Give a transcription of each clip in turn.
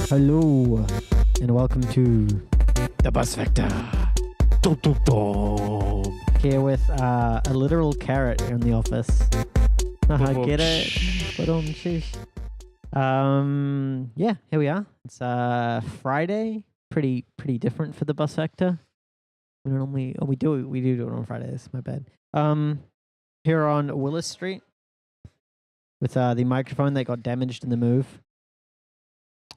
Hello, and welcome to the Bus Vector. Dum, dum, dum. Here with a literal carrot in the office. Get it? Yeah, here we are. It's Friday. Pretty different for the Bus Vector. We do it on Fridays. My bad. Here on Willis Street with the microphone that got damaged in the move.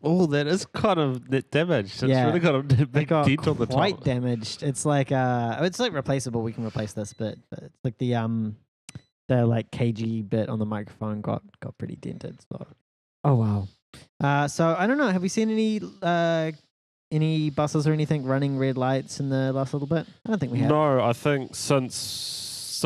Oh, that is kind of damaged. It's really got a big got dent on the top. Quite damaged. It's like replaceable. We can replace this, but it's like the like KG bit on the microphone got pretty dented. So, oh wow. So I don't know. Have we seen any buses or anything running red lights in the last little bit? I don't think we have. No, I think since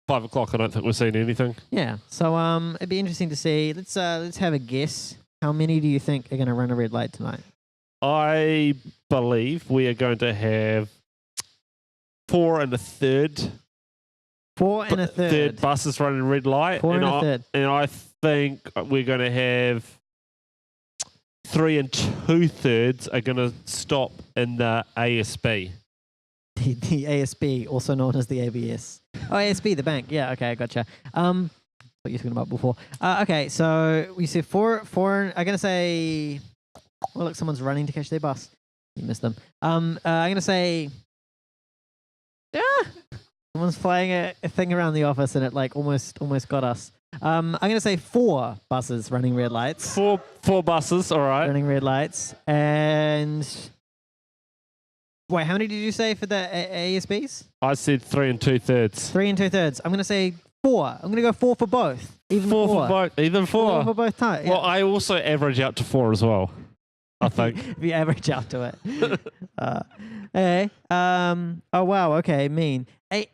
5 o'clock, I don't think we've seen anything. Yeah. So it'd be interesting to see. Let's have a guess. How many do you think are going to run a red light tonight? I believe we are going to have 4 1/3. 4 1/3. Third buses running red light. 4 1/3. And I think we're going to have 3 2/3 are going to stop in the ASB. The ASB, also known as the ABS. Oh, ASB, the bank. Yeah, okay, I gotcha. What you're talking about before. Okay, so we see four. I'm gonna say. Oh, look, someone's running to catch their bus. You missed them. I'm gonna say. Someone's flying a thing around the office, and it like almost got us. I'm gonna say 4 buses running red lights. Four buses, all right. Running red lights, and wait, how many did you say for the ASBs? I said 3 2/3. 3 2/3. I'm gonna say 4. I'm going to go 4 for both. Even 4 4 for both. Even 4. 4 for both times. Yeah. Well, I also average out to 4 as well, I think. If you average out to it. Oh, wow. Okay, mean.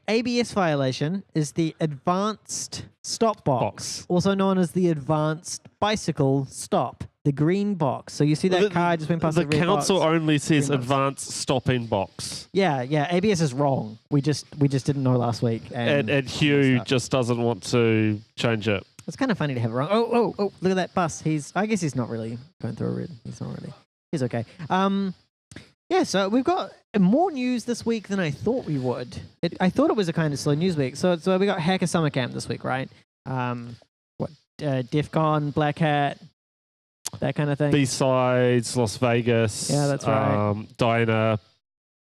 ABS violation is the advanced stop box, also known as the advanced bicycle stop, the green box. So you see that car just went past the red council box. only says advanced stopping box. Yeah. ABS is wrong. We just didn't know last week. And Hugh just doesn't want to change it. It's kind of funny to have it wrong. Oh, look at that bus. I guess he's not really going through a red. He's okay. Yeah, so we've got more news this week than I thought we would. I thought it was a kind of slow news week. So we got Hacker Summer Camp this week, right? DEF CON, Black Hat, that kind of thing. B-Sides, Las Vegas. Yeah, that's right. Dinah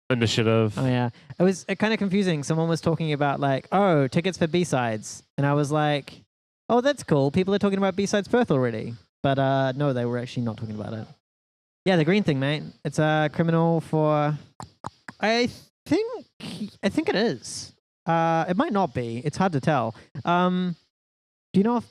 Initiative. Oh, yeah. It was kind of confusing. Someone was talking about like, oh, tickets for B-Sides. And I was like, oh, that's cool. People are talking about B-Sides Perth already. But no, they were actually not talking about it. Yeah, the green thing, mate. It's a criminal for... I think it is. It might not be. It's hard to tell. Do you know if...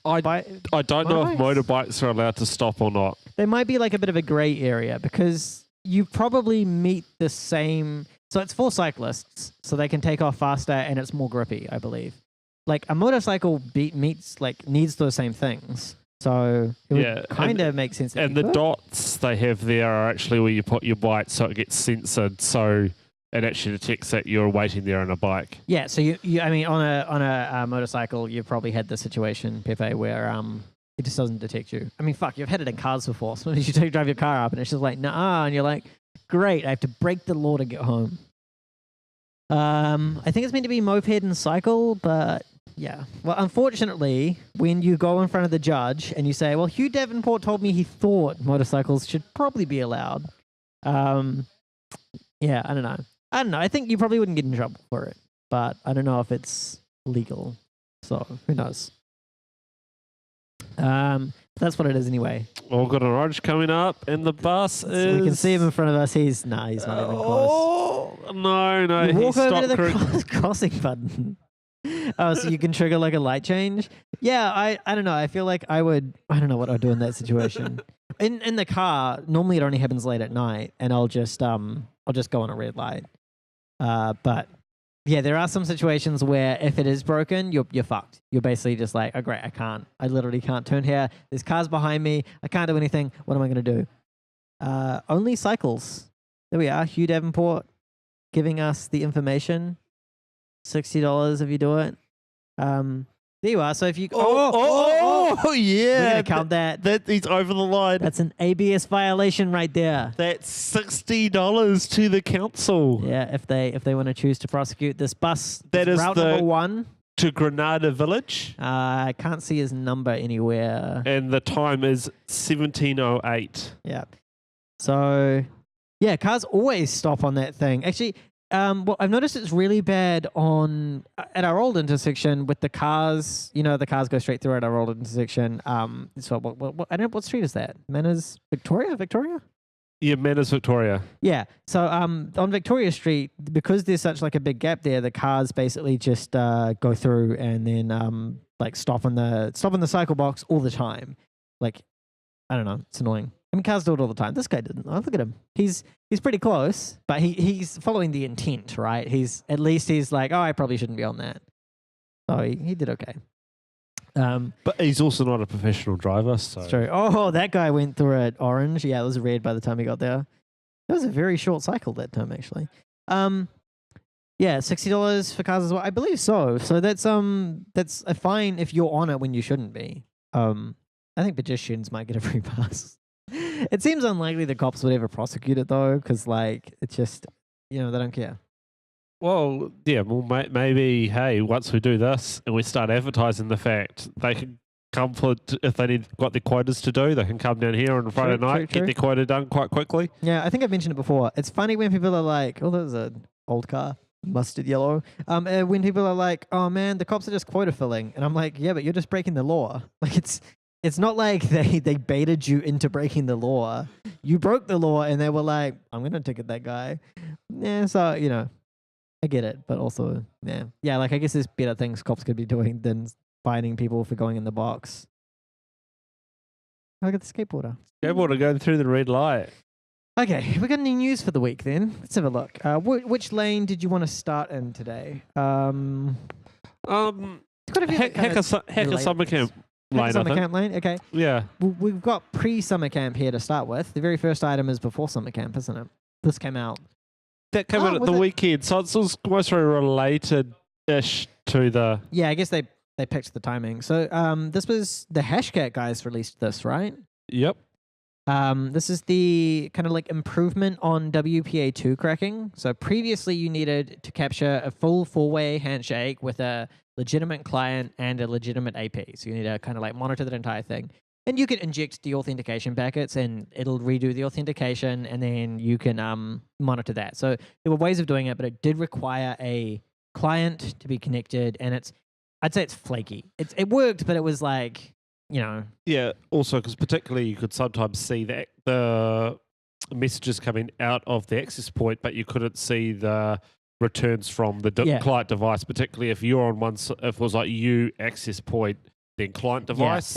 I don't know if motorbikes are allowed to stop or not. There might be like a bit of a grey area because you probably meet the same... So it's for cyclists, so they can take off faster and it's more grippy, I believe. Like a motorcycle needs those same things. So it would kind of make sense. And the dots they have there are actually where you put your bike so it gets censored, so it actually detects that you're waiting there on a bike. Yeah, so you I mean, on a motorcycle, you've probably had the situation, Pepe, where it just doesn't detect you. I mean, fuck, you've had it in cars before. Sometimes you drive your car up and it's just like, nah, and you're like, great, I have to break the law to get home. I think it's meant to be moped and cycle, but... Yeah. Well, unfortunately, when you go in front of the judge and you say, well, Hugh Davenport told me he thought motorcycles should probably be allowed. Yeah, I don't know. I think you probably wouldn't get in trouble for it, but I don't know if it's legal. So who knows? That's what it is anyway. We've got an orange coming up and the bus is... We can see him in front of us. He's not even close. Oh, no. You walk over to the crossing button. Oh, so you can trigger like a light change? Yeah, I don't know. I feel like I don't know what I'd do in that situation. In the car, normally it only happens late at night, and I'll just go on a red light. But yeah, there are some situations where if it is broken, you're fucked. You're basically just like, oh great, I literally can't turn here. There's cars behind me. I can't do anything. What am I going to do? Only cycles. There we are. Hugh Davenport giving us the information. $60 if you do it. There you are. So if you... Oh, Oh yeah, We're gonna count that. That he's over the line. That's an ABS violation right there. That's $60 to the council. Yeah, if they want to choose to prosecute this bus, That is route the- number 1. To Granada Village, I can't see his number anywhere. and the time is 17:08. Yeah. So, yeah, cars always stop on that thing. Actually, well, I've noticed it's really bad at our old intersection with the cars. You know, the cars go straight through at our old intersection. So, what I don't know, what street is that? Manners, Victoria? Yeah, Manners, Victoria. Yeah. So on Victoria Street, because there's such like a big gap there, the cars basically just go through and then like stop in the cycle box all the time. Like, I don't know, it's annoying. I mean, cars do it all the time. This guy didn't. Oh, look at him. He's pretty close, but he's following the intent, right? He's like, oh, I probably shouldn't be on that. So he did okay. But he's also not a professional driver, so It's true. Oh, that guy went through it orange. Yeah, it was red by the time he got there. It was a very short cycle that time, actually. Yeah, $60 for cars as well. I believe so. So that's a fine if you're on it when you shouldn't be. I think pedestrians might get a free pass. It seems unlikely the cops would ever prosecute it though, because like it's just they don't care. Well, yeah, well, maybe, hey, once we do this and we start advertising the fact, they can come if they got their quotas to do, they can come down here on a Friday night, get their quota done quite quickly. Yeah, I think I've mentioned it before. It's funny when people are like, oh, there's an old car, mustard yellow. When people are like, oh man, the cops are just quota filling. And I'm like, yeah, but you're just breaking the law. Like it's not like they baited you into breaking the law. You broke the law and they were like, I'm going to ticket that guy. Yeah, so, I get it, but also, yeah, like I guess there's better things cops could be doing than fining people for going in the box. Look at the skateboarder. Skateboarder going through the red light. Okay, we got any news for the week then? Let's have a look. Which lane did you want to start in today? Hacker Hacker Summer Camp lane, I Summer think. Camp lane, okay. Yeah. We've got pre-summer camp here to start with. The very first item is before summer camp, isn't it? This came out. That came out at the weekend, so it's almost very related-ish to the... Yeah, I guess they picked the timing. So this was the Hashcat guys released this, right? Yep. This is the kind of like improvement on WPA2 cracking. So previously you needed to capture a full four-way handshake with a legitimate client and a legitimate AP. So you need to kind of like monitor that entire thing. And you can inject the authentication packets and it'll redo the authentication and then you can monitor that. So there were ways of doing it, but it did require a client to be connected and I'd say it's flaky. It worked, but it was like, Yeah, also because particularly you could sometimes see that the messages coming out of the access point, but you couldn't see the returns from the client device, particularly if you're on one, if it was like you access point, then client device,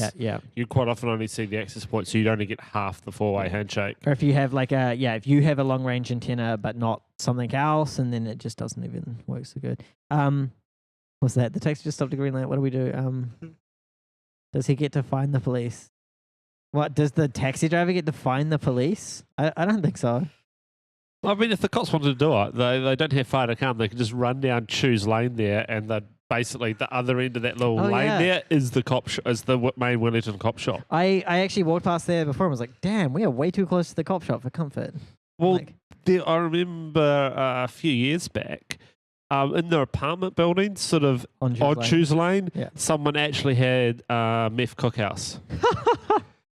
you quite often only see the access point, so you'd only get half the four-way handshake. Or if you have like if you have a long-range antenna but not something else, and then it just doesn't even work so good. What's that? The text just stopped a green light. What do we do? Does he get to find the police? What, does the taxi driver get to find the police? I don't think so. I mean, if the cops wanted to do it, they don't have far to come. They can just run down Choose Lane there, and basically the other end of that little lane there is the is the main Wellington cop shop. I actually walked past there before and was like, damn, we are way too close to the cop shop for comfort. Well, I remember a few years back, in the apartment building, sort of on Choose Lane, someone actually had meth cookhouse.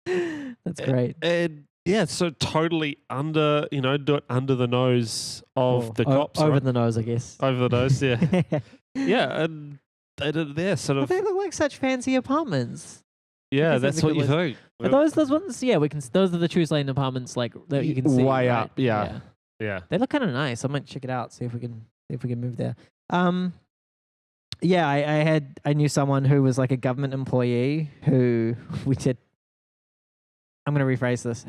That's great. And yeah, so totally do it under the nose of the cops. Over the nose, I guess. Over the nose, yeah. Yeah, and they did it there, sort of. They look like such fancy apartments. Yeah, that's what you think. Are those ones? Yeah, we can. Those are the Choose Lane apartments, like that you can see way up. Yeah. They look kind of nice. I might check it out. See if we can move there. Yeah, I knew someone who was like a government employee who we did. I'm going to rephrase this.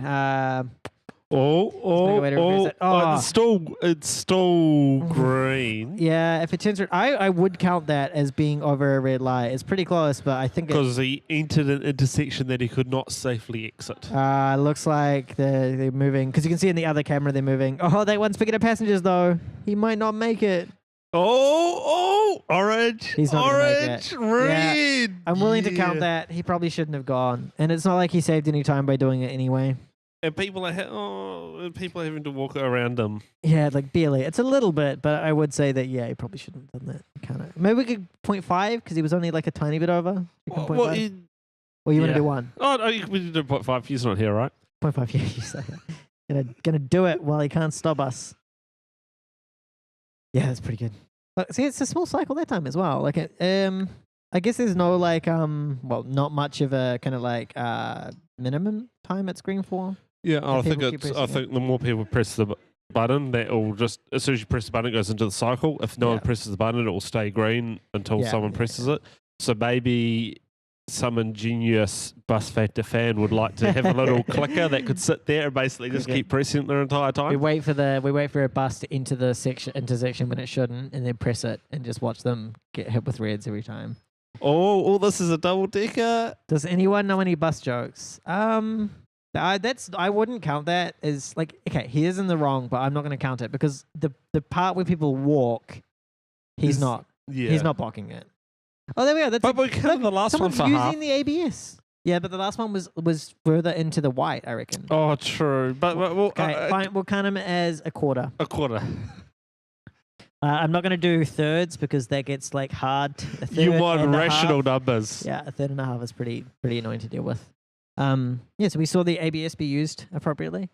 It's still green. Yeah, if it turns red, I would count that as being over a red light. It's pretty close, but I think because he entered an intersection that he could not safely exit. Looks like they're moving because you can see in the other camera they're moving. Oh, that one's picking up passengers though. He might not make it. Orange. He's not gonna make it. Red. I'm willing to count that. He probably shouldn't have gone. And it's not like he saved any time by doing it anyway. And people are people are having to walk around him. Yeah, like barely. It's a little bit, but I would say that, yeah, he probably shouldn't have done that. Kind of. Maybe we could 0.5 because he was only like a tiny bit over. Well, Or you want to do 1? Oh, no, we can do 0.5. He's not here, right? 0.5, yeah, you say it. Gonna do it while he can't stop us. Yeah, that's pretty good. But see, it's a small cycle that time as well. Like, I guess there's no like, well, not much of a kind of like minimum time at screen for. Yeah, I think people I think the more people press the button, that will just as soon as you press the button, it goes into the cycle. If no one presses the button, it will stay green until someone presses it. So maybe some ingenious Bus Factor fan would like to have a little clicker that could sit there and basically just keep pressing it the entire time. We wait for a bus to enter the intersection when it shouldn't, and then press it and just watch them get hit with reds every time. Oh, this is a double decker. Does anyone know any bus jokes? I wouldn't count that as like, okay, he is in the wrong, but I'm not going to count it because the part where people walk, he's not blocking it. Oh, there we go. But we counted the last one for half. Using the ABS. Yeah, but the last one was further into the white, I reckon. Oh, true. But fine. We'll count him as a quarter. A quarter. I'm not going to do thirds because that gets like hard. You want rational numbers. Yeah, a third and a half is pretty annoying to deal with. So we saw the ABS be used appropriately.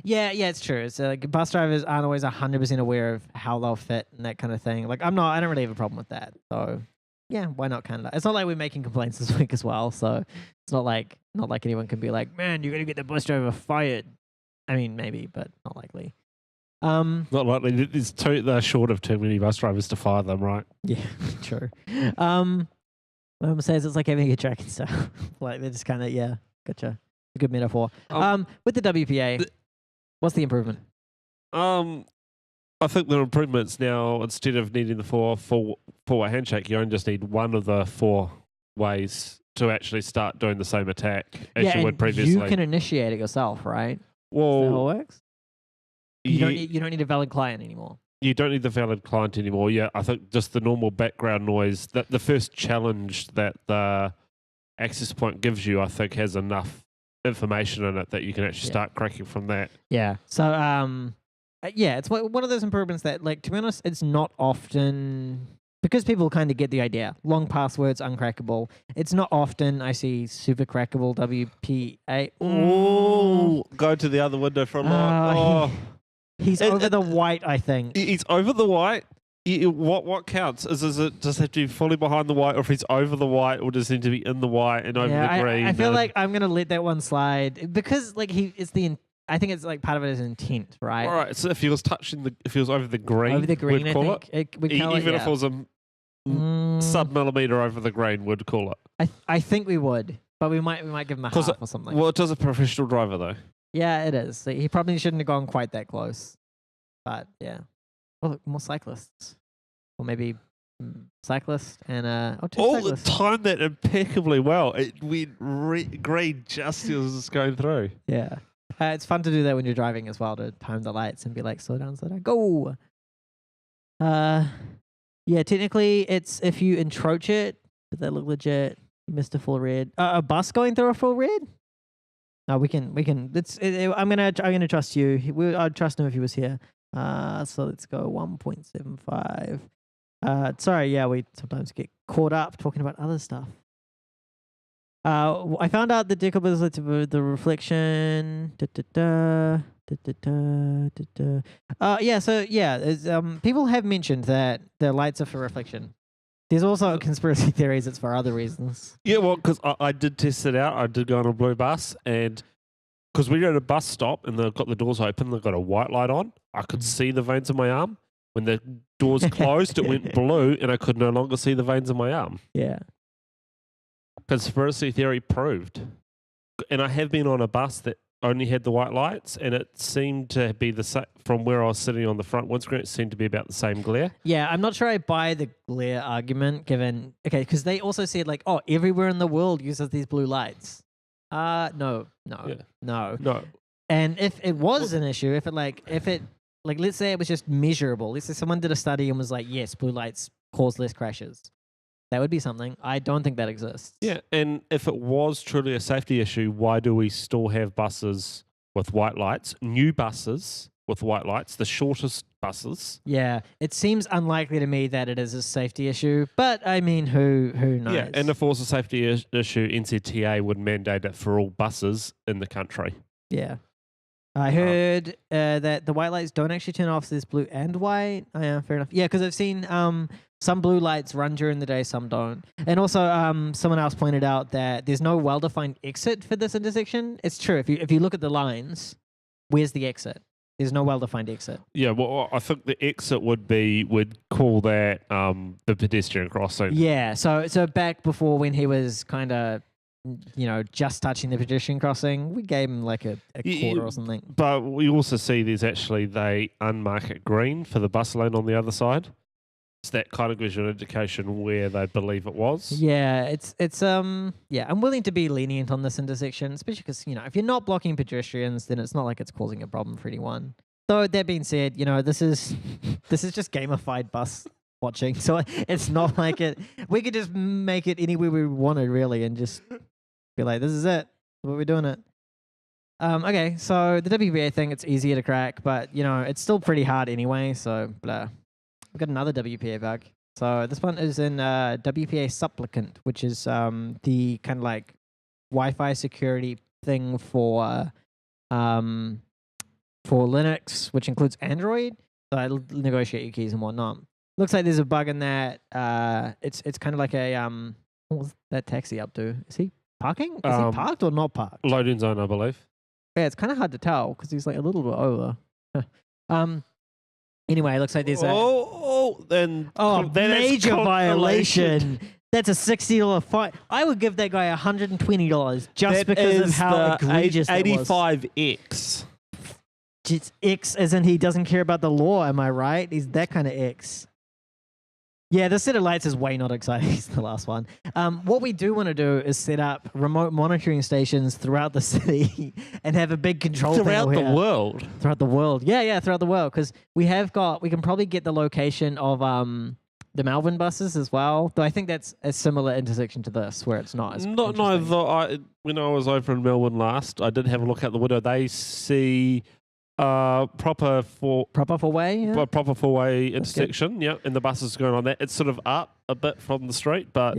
Yeah, it's true. It's like bus drivers aren't always 100% aware of how they'll fit and that kind of thing. Like I don't really have a problem with that. So yeah, why not Canada? It's not like we're making complaints this week as well. So it's not like anyone can be like, man, you're gonna get the bus driver fired. I mean, maybe, but not likely. Not likely. They're short of too many bus drivers to fire them, right? Yeah, true. Mom says it's like having a track and stuff. Like they're just kind of gotcha. A good metaphor. With the WPA. What's the improvement? I think the improvement's now instead of needing the four-way handshake, you only just need one of the 4 ways to actually start doing the same attack as you would previously. You can initiate it yourself, right? Well, is that how it works? You don't need a valid client anymore. You don't need the valid client anymore. Yeah, I think just the normal background noise. That the first challenge that the access point gives you, I think, has enough information in it that you can actually start cracking from that. Yeah. So, it's one of those improvements that, like, to be honest, it's not often because people kind of get the idea. Long passwords, uncrackable. It's not often I see super crackable WPA. Oh, go to the other window for a lot. He's over the white, I think. He's over the white. What counts? Does it have to be fully behind the white, or if he's over the white, or does it need to be in the white and over the green? I feel like I'm gonna let that one slide because like I think it's like part of it is intent, right? All right. So if he was over the green, we'd call it. Even if it was a sub-millimeter over the green, we'd call it. I think we would, but we might give him a half or something. Well, it does a professional driver though. Yeah, it is. He probably shouldn't have gone quite that close, but yeah. Oh, look, more cyclists. Or maybe cyclist and two cyclists. Timed that impeccably well. It went green just as it was going through. Yeah. It's fun to do that when you're driving as well, to time the lights and be like, slow down, go. Yeah, technically it's if you encroach it, does that look legit? You missed a full red. A bus going through a full red? No, we can. I'm gonna trust you. I'd trust him if he was here. So let's go 1.75. Sorry, yeah, we sometimes get caught up talking about other stuff. I found out the decouplers the reflection. People have mentioned that the lights are for reflection. There's also conspiracy theories it's for other reasons. Yeah, well, because I did test it out. I did go on a blue bus, and because we were at a bus stop and they've got the doors open, they've got a white light on. I could see the veins in my arm. When the doors closed, it went blue, and I could no longer see the veins in my arm. Yeah. Conspiracy theory proved. And I have been on a bus that only had the white lights, and it seemed to be the same. From where I was sitting on the front windscreen, it seemed to be about the same glare. Yeah, I'm not sure I buy the glare argument, because they also said like, oh, everywhere in the world uses these blue lights. No. No. And if it was an issue, if it like, let's say it was just measurable. Let's say someone did a study and was like, yes, blue lights cause less crashes. That would be something. I don't think that exists. Yeah, and if it was truly a safety issue, why do we still have buses with white lights, new buses with white lights, the shortest buses? Yeah, it seems unlikely to me that it is a safety issue, but I mean, who knows? Yeah, and if it was a safety issue, NCTA would mandate it for all buses in the country. Yeah. I heard that the white lights don't actually turn off. So there's blue and white. Oh, yeah, fair enough. Yeah, because I've seen some blue lights run during the day, some don't. And also, someone else pointed out that there's no well-defined exit for this intersection. It's true. If you look at the lines, where's the exit? There's no well-defined exit. Yeah, well, I think the exit would call that the pedestrian crossing. Yeah, so back before when he was kind of, just touching the pedestrian crossing, we gave him like a quarter or something. But we also see there's actually they unmark it green for the bus lane on the other side. So that kind of gives you an indication where they believe it was. Yeah, it's I'm willing to be lenient on this intersection, especially because if you're not blocking pedestrians, then it's not like it's causing a problem for anyone. Though that being said, this is just gamified bus watching, so it's not like it. We could just make it anywhere we wanted, really, and just be like, this is it. What we're doing it. Okay, so the WPA thing, it's easier to crack, but it's still pretty hard anyway. So blah. We've got another WPA bug. So this one is in WPA supplicant, which is the kind of like Wi-Fi security thing for Linux, which includes Android. So I negotiate your keys and whatnot. Looks like there's a bug in that. It's kind of like a what was that taxi up to? Is he parking? Is he parked or not parked? Loading zone, I believe. Yeah, it's kind of hard to tell because he's like a little bit over. Anyway, it looks like there's a major violation. That's a $60 fine. I would give that guy $120 just because of how egregious that was. 85X. It's X as in he doesn't care about the law, am I right? He's that kind of X. Yeah, this set of lights is way not exciting as the last one. What we do want to do is set up remote monitoring stations throughout the city and have a big control throughout panel the here. world. Throughout the world. Yeah, throughout the world. Because we can probably get the location of the Melbourne buses as well. Though I think that's a similar intersection to this, where it's not as No, when I was over in Melbourne last, I did have a look out the window. They see proper four-way intersection. Yeah, and the buses going on that. It's sort of up a bit from the street, but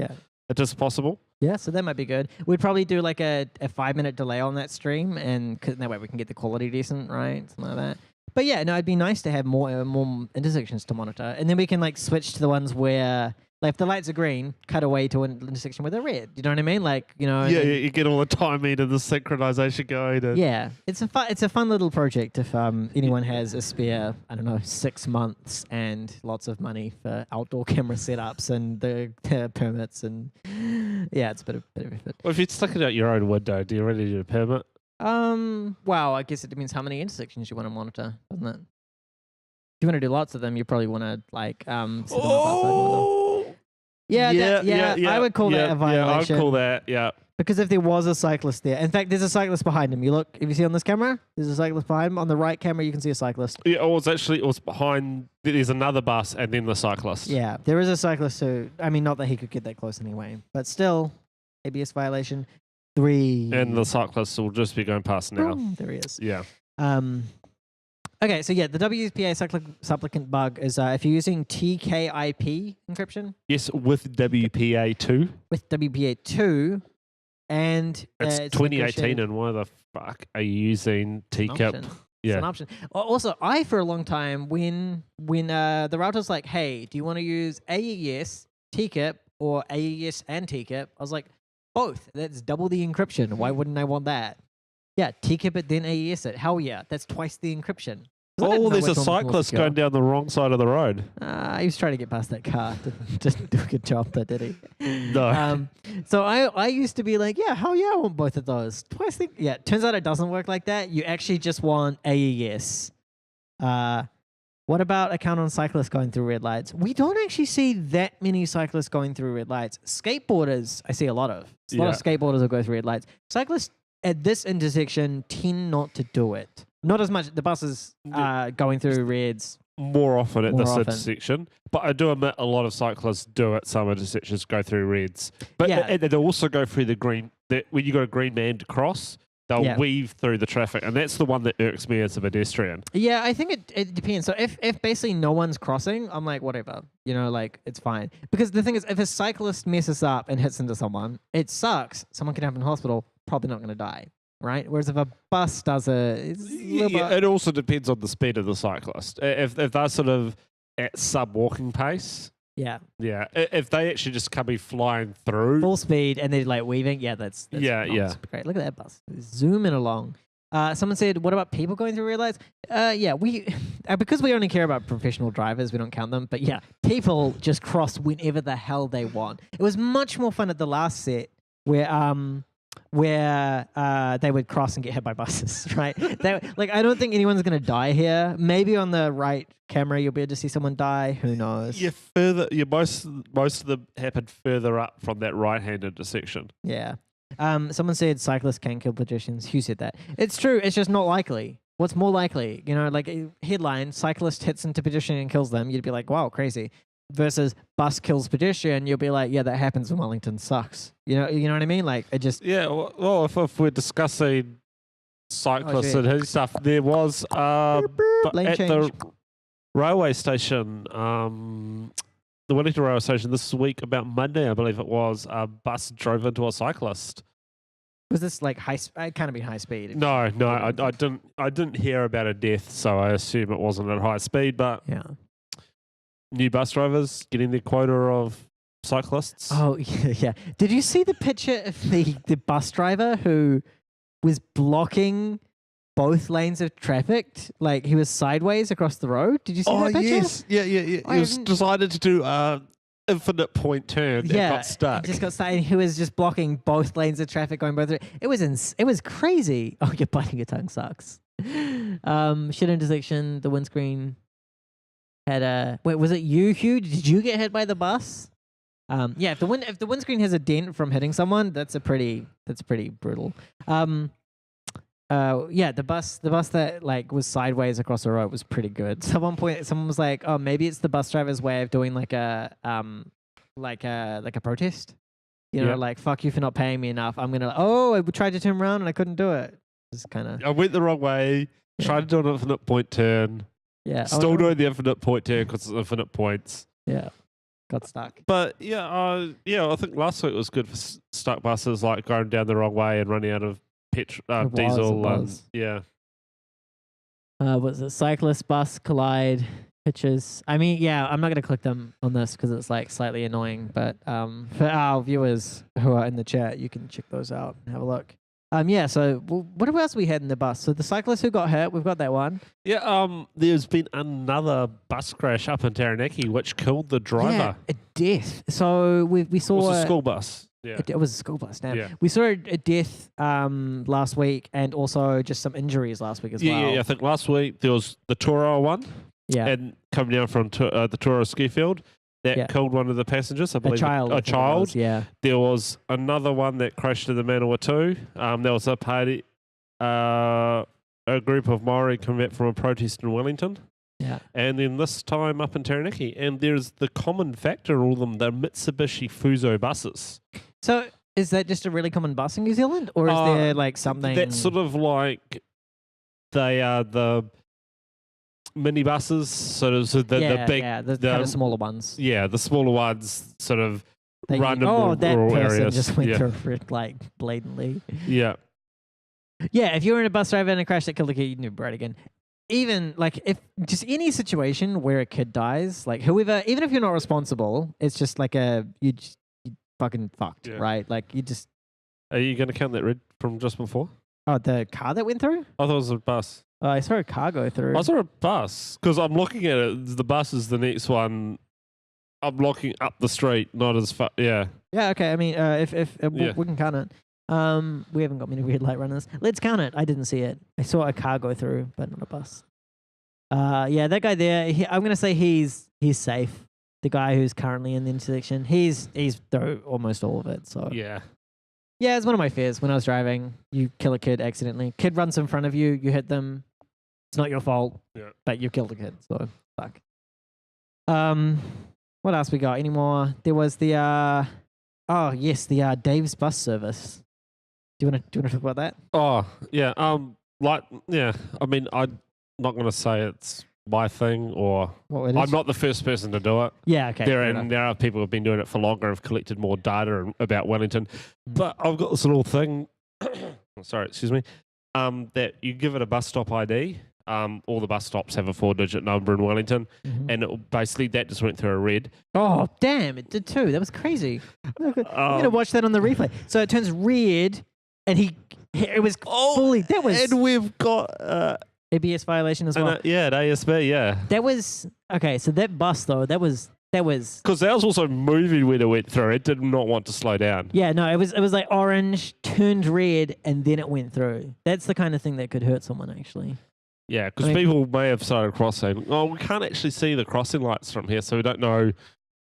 it is possible. Yeah, so that might be good. We'd probably do like a 5-minute delay on that stream, and that way we can get the quality decent, right? Something like that. But yeah, no, it'd be nice to have more intersections to monitor, and then we can like switch to the ones where, like, if the lights are green, cut away to an intersection where they're red. You know what I mean? Like, Yeah, you get all the timing and the synchronization going. And yeah, it's a fun little project if anyone has a spare, 6 months and lots of money for outdoor camera setups and the permits, and yeah, it's a bit of effort. Well, if you're sticking out your own window, do you really need a permit? Well, I guess it depends how many intersections you want to monitor, doesn't it? If you want to do lots of them, you probably want to like set them up outside one of them. Yeah, I would call that a violation. Yeah, I would call that, yeah. Because if there was a cyclist there, in fact, there's a cyclist behind him. You look, if you see on this camera, there's a cyclist behind him. On the right camera, you can see a cyclist. Yeah, it was behind, there's another bus and then the cyclist. Yeah, there is a cyclist who, not that he could get that close anyway, but still, ABS violation. 3. And the cyclist will just be going past now. Oh, there he is. Yeah. Okay, so yeah, the WPA supplicant bug is if you're using TKIP encryption. Yes, with WPA2. With WPA2, and it's 2018, and why the fuck are you using TKIP? Yeah. It's an option. Also, for a long time, when the router's like, hey, do you want to use AES, TKIP, or AES and TKIP? I was like, both. That's double the encryption. Why wouldn't I want that? Yeah, TKIP it, then AES it. Hell yeah, that's twice the encryption. Oh, there's a cyclist going down the wrong side of the road. He was trying to get past that car. Didn't do a good job there, did he? No. So I used to be like, yeah, hell yeah, I want both of those. Twice the... Yeah, turns out it doesn't work like that. You actually just want AES. What about account on cyclists going through red lights? We don't actually see that many cyclists going through red lights. Skateboarders, I see a lot of. A lot of skateboarders will go through red lights. Cyclists at this intersection tend not to do it. Not as much. The buses going through reds more often at this often. intersection. But I do admit a lot of cyclists do at some intersections go through reds. But Yeah. and they also go through the green. When you got a green man to cross, they'll weave through the traffic, and that's the one that irks me as a pedestrian. Yeah, I think it depends. So if basically no one's crossing, I'm like, whatever. You know, like, it's fine. Because the thing is, if a cyclist messes up and hits into someone, it sucks. Someone can have in hospital, probably not going to die. Right? Whereas if a bus does it also depends on the speed of the cyclist. If they're sort of at sub-walking pace, yeah. If they actually just come flying through full speed and they're like weaving, that's super great. Look at that bus zooming along. Someone said, "What about people going through red lights?" We because we only care about professional drivers, we don't count them. But yeah, people just cross whenever the hell they want. It was much more fun at the last set where they would cross and get hit by buses, right? I don't think anyone's going to die here. Maybe on the right camera you'll be able to see someone die. Who knows? Most of them happened further up from that right-hand intersection. Yeah. Someone said cyclists can kill pedestrians. Hugh said that. It's true. It's just not likely. What's more likely? You know, like a headline, cyclist hits into pedestrian and kills them. You'd be like, wow, crazy. Versus bus kills pedestrian, you'll be like, yeah, that happens in Wellington. Sucks. You know what I mean? Like, it just Well, if we're discussing cyclists and his stuff, there was at the railway station, the Wellington railway station this week, about Monday, I believe it was, a bus drove into a cyclist. Was this like high? It can't have been high speed. No, I didn't hear about a death, so I assume it wasn't at high speed. But yeah. New bus drivers getting their quota of cyclists. Oh, yeah. Did you see the picture of the bus driver who was blocking both lanes of traffic? Like, he was sideways across the road. Did you see that picture? Yes. Yeah. He was decided to do infinite point turn and got stuck. Just got stuck. And he was just blocking both lanes of traffic going both ways. It was crazy. Oh, you're biting your tongue sucks. Shit intersection, the windscreen had a... Wait, was it you, Hugh? Did you get hit by the bus? Yeah, if the windscreen has a dent from hitting someone, that's pretty brutal. Yeah, the bus that like was sideways across the road was pretty good. So at one point, someone was like, "Oh, maybe it's the bus driver's way of doing like a protest." You know, like, fuck you for not paying me enough. I'm gonna. Oh, I tried to turn around and I couldn't do it. Just kind of. I went the wrong way. Tried to do an infinite point turn. Yeah. Still doing the infinite point turn because it's infinite points. Yeah. Got stuck. But I think last week was good for stuck buses, like going down the wrong way and running out of diesel. Was it cyclist bus collide pictures? I mean, yeah, I'm not going to click them on this because it's like slightly annoying. But for our viewers who are in the chat, you can check those out and have a look. So what else we had in the bus? So the cyclist who got hurt, we've got that one. Yeah, there's been another bus crash up in Taranaki which killed the driver. Yeah, a death. So we saw... It was a school bus. Yeah. It was a school bus, damn. Yeah. We saw a death last week and also just some injuries last week as well. Yeah, I think last week there was the Toro one. Yeah. And coming down from the Toro ski field. That killed one of the passengers, I believe. A child. Yeah. There was another one that crashed in the Manawatu. There was a party, a group of Maori coming back from a protest in Wellington. Yeah. And then this time up in Taranaki. And there's the common factor in all of them, the Mitsubishi Fuso buses. So is that just a really common bus in New Zealand? Or is there like something... That's sort of like they are the... minibuses, sort of the big, the kind of smaller ones. Yeah, the smaller ones sort of run in that rural person areas. Just went through it like blatantly. Yeah. Yeah, if you were in a bus driver and a crash that killed a kid, you'd never ride again. Even like if just any situation where a kid dies, like whoever, even if you're not responsible, it's just like you fucking fucked, right? Like you just. Are you going to count that red from just before? Oh, the car that went through? I thought it was a bus. I saw a car go through. I saw a bus because I'm looking at it. The bus is the next one. I'm looking up the street, not as far. Yeah. Yeah. Okay. I mean, if we can count it. We haven't got many red light runners. Let's count it. I didn't see it. I saw a car go through, but not a bus. Yeah, that guy there. I'm gonna say he's safe. The guy who's currently in the intersection. He's through almost all of it. So yeah. Yeah, it's one of my fears when I was driving. You kill a kid accidentally. Kid runs in front of you. You hit them. It's not your fault. Yeah. But you killed a kid. So fuck. What else we got? Any more? There was the the Dave's bus service. Do you want to talk about that? Oh, yeah. I mean, I'm not going to say it's my thing, or I'm not the first person to do it. Yeah, okay. There are people who have been doing it for longer, have collected more data about Wellington. But I've got this little thing. Sorry, excuse me. That you give it a bus stop ID. All the bus stops have a 4-digit number in Wellington, and basically that just went through a red. Oh, damn! It did too. That was crazy. I'm gonna watch that on the replay. So it turns red, and it was fully. That was, and we've got ABS violation as well. an ASB, yeah. That was okay. So that bus though, that was because that was also moving when it went through. It did not want to slow down. Yeah, no, it was like orange, turned red, and then it went through. That's the kind of thing that could hurt someone actually. Yeah, because people may have started crossing. Oh, we can't actually see the crossing lights from here, so we don't know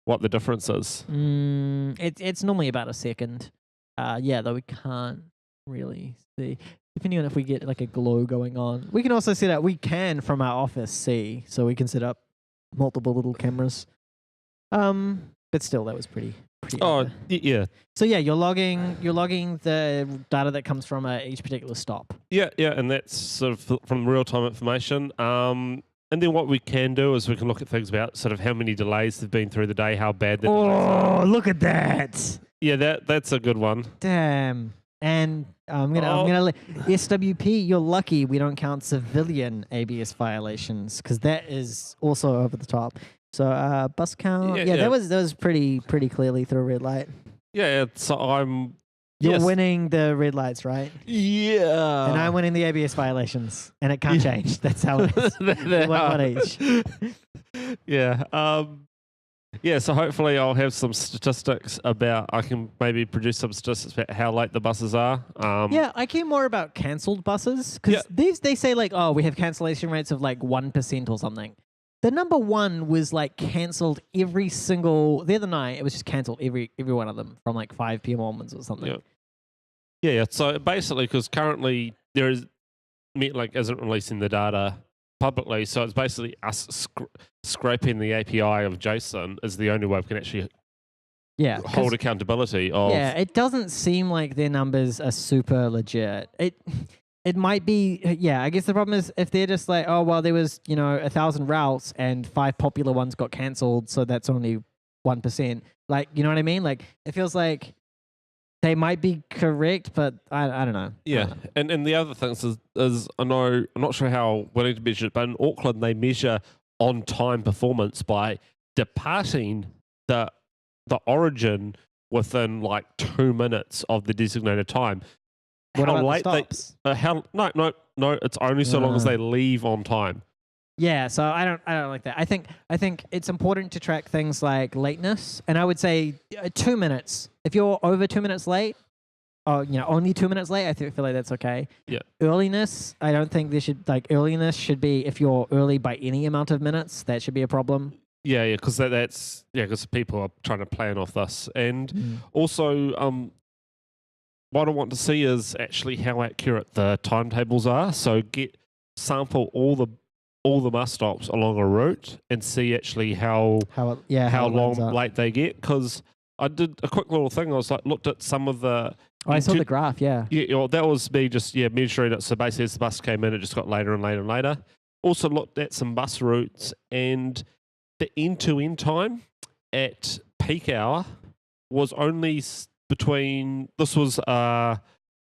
what the difference is. It's normally about a second. Though we can't really see. Depending on if we get like a glow going on. We can also set up, we can from our office see, so we can set up multiple little cameras. But still, that was pretty yeah. So yeah, you're logging the data that comes from each particular stop. Yeah, and that's sort of from real-time information. And then what we can do is we can look at things about sort of how many delays they've been through the day, how bad the delays are. Oh, look at that! Yeah, that's a good one. Damn. And I'm gonna SWP. You're lucky we don't count civilian ABS violations because that is also over the top. So bus count. Yeah, that was pretty clearly through a red light. Yeah, so You're winning the red lights, right? Yeah. And I'm winning the ABS violations, and it can't change. That's how it is. One each. Yeah. So hopefully I'll have some statistics about. I can maybe produce some statistics about how late the buses are. I care more about cancelled buses because they say like, oh, we have cancellation rates of like 1% or something. The number one was like cancelled the other night. It was just cancelled every one of them from like 5 p.m. onwards or something. Yeah. So basically, because currently Metlink isn't releasing the data publicly, so it's basically us scraping the API of JSON is the only way we can actually hold accountability of. Yeah, it doesn't seem like their numbers are super legit. It might be, I guess the problem is if they're just like, oh, well, there was, 1,000 routes and 5 popular ones got cancelled, so that's only 1%. Like, you know what I mean? Like, it feels like they might be correct, but I don't know. Yeah, and the other thing is I know, I'm not sure how Wellington measure it, but in Auckland, they measure on-time performance by departing the origin within like 2 minutes of the designated time. What about late the stops? No, it's only so long as they leave on time. Yeah, so I don't like that. I think it's important to track things like lateness, and I would say 2 minutes. If you're over 2 minutes late, or only 2 minutes late, I feel like that's okay. Yeah. Earliness, I don't think earliness should be if you're early by any amount of minutes, that should be a problem. Yeah, because because people are trying to plan off this, and also what I want to see is actually how accurate the timetables are. So sample all the bus stops along a route and see actually how long late they get. Because I did a quick little thing. I was like looked at some of the. I saw the graph. Yeah. Yeah, that was me just measuring it. So basically, as the bus came in, it just got later and later and later. Also looked at some bus routes and the end-to-end time at peak hour was only between, this was the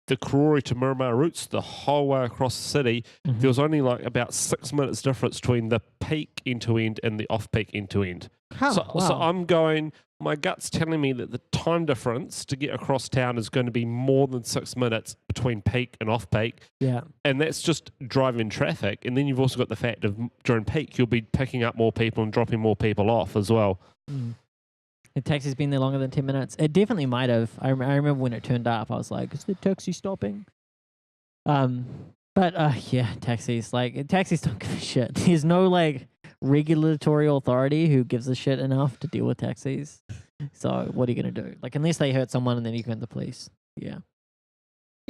Karori to Miramar routes the whole way across the city. There was only like about 6 minutes difference between the peak end-to-end and the off-peak end-to-end. So I'm going, my gut's telling me that the time difference to get across town is going to be more than 6 minutes between peak and off-peak. Yeah. And that's just driving traffic. And then you've also got the fact of during peak, you'll be picking up more people and dropping more people off as well. The taxi's been there longer than 10 minutes. It definitely might have. I remember when it turned up, I was like, is the taxi stopping? Taxis. Taxis don't give a shit. There's no, regulatory authority who gives a shit enough to deal with taxis. So what are you going to do? Unless they hurt someone and then you can the police. Yeah.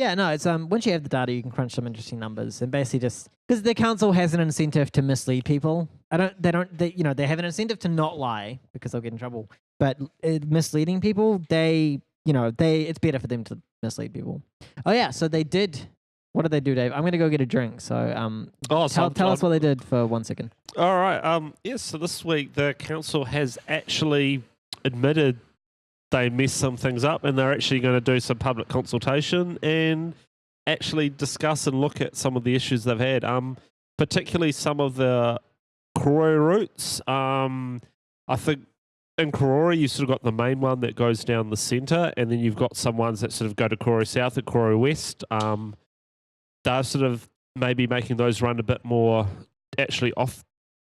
Yeah, no, it's once you have the data, you can crunch some interesting numbers and basically just because the council has an incentive to mislead people. They have an incentive to not lie because they'll get in trouble. But misleading people, it's better for them to mislead people. Oh yeah, so they did. What did they do, Dave? I'm gonna go get a drink. So tell us what they did for 1 second. All right. Yes. So this week the council has actually admitted they messed some things up, and they're actually going to do some public consultation and actually discuss and look at some of the issues they've had, particularly some of the Karori routes. I think in Karori, you sort of got the main one that goes down the centre, and then you've got some ones that sort of go to Karori South and Karori West. They're sort of maybe making those run a bit more actually off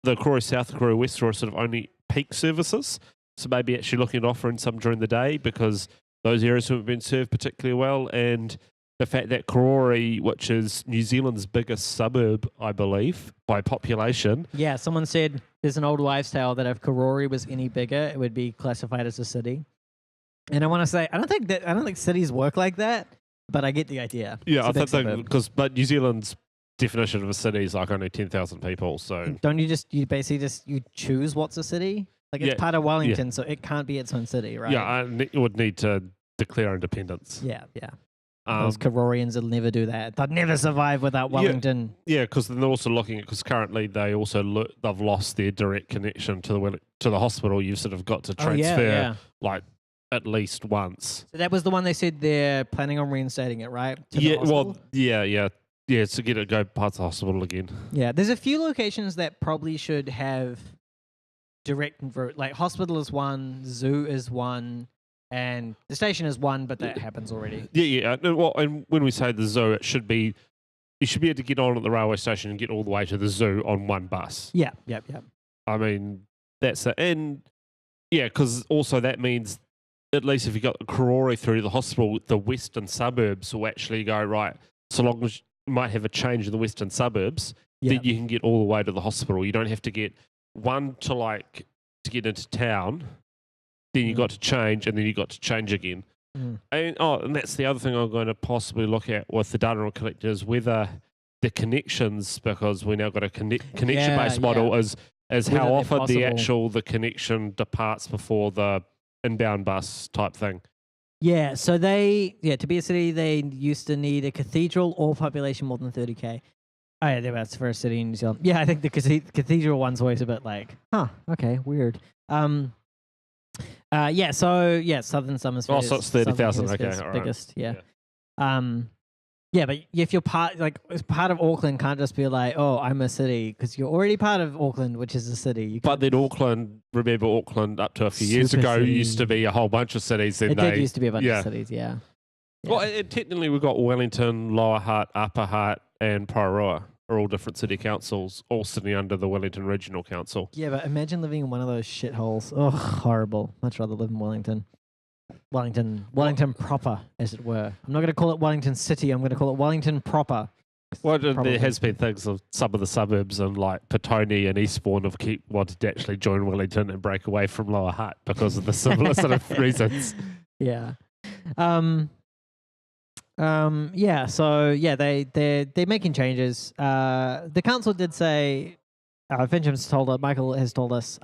the Karori South and Karori West are sort of only peak services. So maybe actually looking at offering some during the day because those areas haven't been served particularly well. And the fact that Karori, which is New Zealand's biggest suburb, I believe, by population. Yeah, someone said there's an old wives' tale that if Karori was any bigger, it would be classified as a city. And I want to say, I don't think cities work like that, but I get the idea. Yeah, I think but New Zealand's definition of a city is like only 10,000 people. So don't you basically you choose what's a city? Like it's part of Wellington, so it can't be its own city, right? Yeah, it would need to declare independence. Yeah. Those Karorians will never do that. They'd never survive without Wellington. Yeah, because they're also looking at because currently they've lost their direct connection to the hospital. You've sort of got to transfer like at least once. So that was the one they said they're planning on reinstating it, right? Yeah, to get it go past the hospital again. Yeah, there's a few locations that probably should have direct route. Like hospital is one, zoo is one, and the station is one, but that happens already. Yeah. Well, and when we say the zoo, you should be able to get on at the railway station and get all the way to the zoo on one bus. Yeah. I mean, that's it. And yeah, because also that means at least if you got the Karori through to the hospital, the western suburbs will actually go right. So long as you might have a change in the western suburbs, then you can get all the way to the hospital. You don't have to get one to get into town, then you got to change, and then you got to change again. And that's the other thing I'm going to possibly look at with the data collector is whether the connections, because we now got a connection-based model, is how often the connection departs before the inbound bus type thing. Yeah, so to be a city, they used to need a cathedral or population more than 30k. Oh yeah, that's for a city in New Zealand. Yeah, I think the cathedral one's always a bit like, okay, weird. Southern Summers. Oh, so it's 30,000. Okay, all right. Biggest. Yeah. But if you're as part of Auckland, can't just be like, oh, I'm a city, because you're already part of Auckland, which is a city. But then Auckland up to a few years ago used to be a whole bunch of cities. It did used to be a bunch of cities. Yeah. Well, technically we've got Wellington, Lower Hutt, Upper Hutt, and Paeroa are all different city councils, all sitting under the Wellington Regional Council. Yeah, but imagine living in one of those shitholes. Oh, horrible. Much rather live in Wellington. Wellington proper, as it were. I'm not going to call it Wellington City. I'm going to call it Wellington proper. Well, there has been things of some of the suburbs and like Petone and Eastbourne have wanted to actually join Wellington and break away from Lower Hutt because of the similar sort of reasons. Yeah. They're making changes. The council did say, Michael has told us,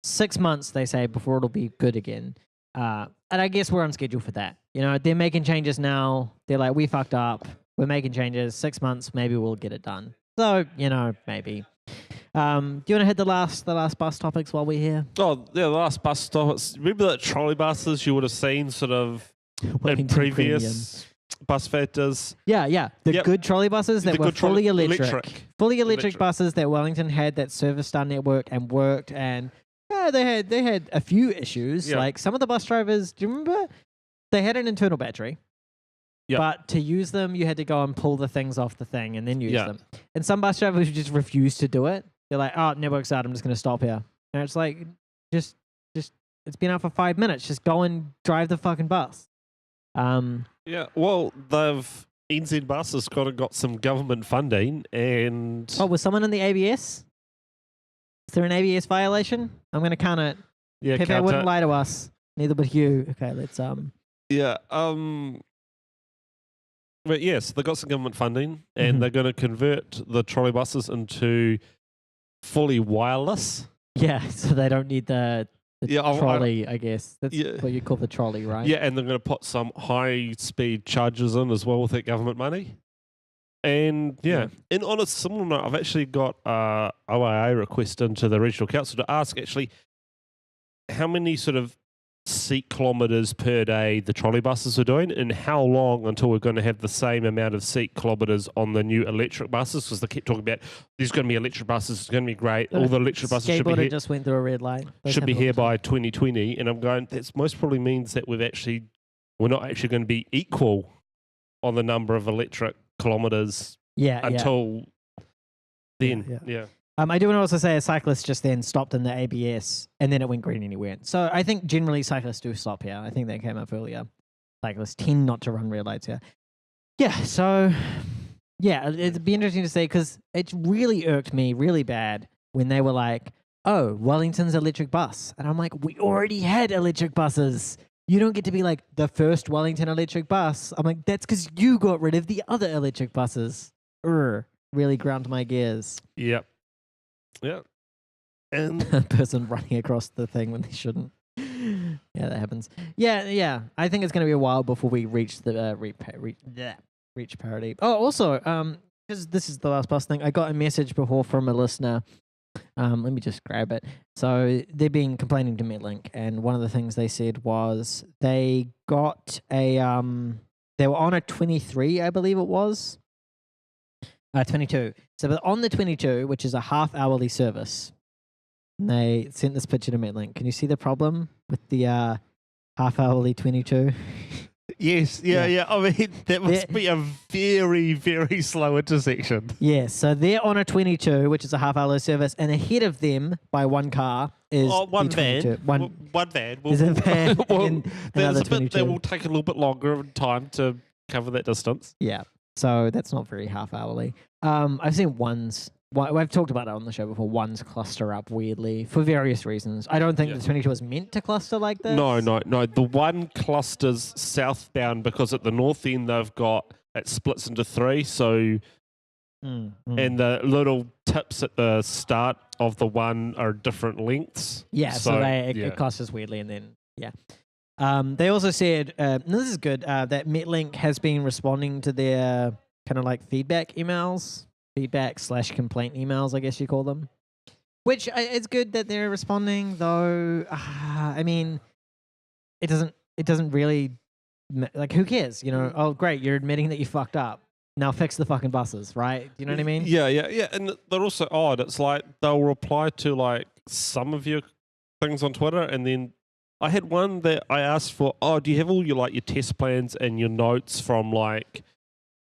6 months, they say, before it'll be good again. And I guess we're on schedule for that. They're making changes now. They're like, we fucked up. We're making changes. 6 months, maybe we'll get it done. So, maybe. Do you want to hit the last bus topics while we're here? Oh, yeah, the last bus topics. Remember that trolley buses you would have seen sort of in previous bus factors? Yeah. The good trolley buses that were fully electric. Fully electric buses that Wellington had that serviced our network and worked, and they had a few issues. Yeah. Like some of the bus drivers, do you remember? They had an internal battery. Yep. But to use them, you had to go and pull the things off the thing and then use them. And some bus drivers just refused to do it. They're like, oh, network's out. I'm just going to stop here. And it's like, just it's been out for 5 minutes. Just go and drive the fucking bus. Yeah, well, NZ Bus has got some government funding and... Oh, was someone in the ABS? Is there an ABS violation? I'm going to count it. Yeah, Pepe wouldn't lie to us. Neither would Hugh. Okay, let's... Yeah, But yes, they got some government funding, and Mhm. they're going to convert the trolley buses into fully wireless. Yeah, so they don't need the Yeah, trolley, I guess. That's Yeah. what you call the trolley, right? Yeah, and they're going to put some high-speed chargers in as well with that government money. And Yeah. and on a similar note, I've actually got OIA request into the regional council to ask actually how many sort of seat kilometres per day the trolley buses are doing, and how long until we're going to have the same amount of seat kilometres on the new electric buses, because they keep talking about there's going to be electric buses, it's going to be great, all the electric buses should be Skateboarder here, just went through a red light. Those should be happen all here the time. by 2020, and I'm going, that most probably means that we're not actually going to be equal on the number of electric kilometres until then. Yeah. I do want to also say a cyclist just then stopped in the ABS and then it went green anyway. So I think generally cyclists do stop here. I think that came up earlier. Cyclists tend not to run red lights here. Yeah, so yeah, it'd be interesting to see because it really irked me really bad when they were like, oh, Wellington's electric bus. And I'm like, we already had electric buses. You don't get to be like the first Wellington electric bus. I'm like, that's because you got rid of the other electric buses. Really ground my gears. Yep. Yeah. And A person running across the thing when they shouldn't. Yeah, that happens. Yeah. I think it's going to be a while before we reach the reach parity. Oh, also, because this is the last bus thing, I got a message before from a listener. Let me just grab it. So they've been complaining to MetLink, and one of the things they said was they got a they were on a 23, I believe it was. 22. So but on the 22, which is a half-hourly service, and they sent this picture to MetLink. Can you see the problem with the half-hourly 22? yes, yeah. I mean, that must be a very, very slow intersection. Yeah, so they're on a 22, which is a half-hourly service, and ahead of them by one car is one the van. 22. One van. There's a van and there's another a bit 22. that will take a little bit longer in time to cover that distance. Yeah, so that's not very half-hourly. I've seen ones. I've talked about it on the show before. Ones cluster up weirdly for various reasons. I don't think the 22 was meant to cluster like this. No. The one clusters southbound because at the north end it splits into three. So, and the little tips at the start of the one are different lengths. Yeah, so it clusters weirdly, and then they also said, this is good, that MetLink has been responding to their kind of like feedback / complaint emails, I guess you call them. Which it's good that they're responding, though. I mean, it doesn't really like, who cares? You know, oh great, you're admitting that you fucked up. Now fix the fucking buses, right? Do you know what I mean? Yeah. And they're also odd. It's like they'll reply to like some of your things on Twitter, and then I had one that I asked for, do you have all your your test plans and your notes from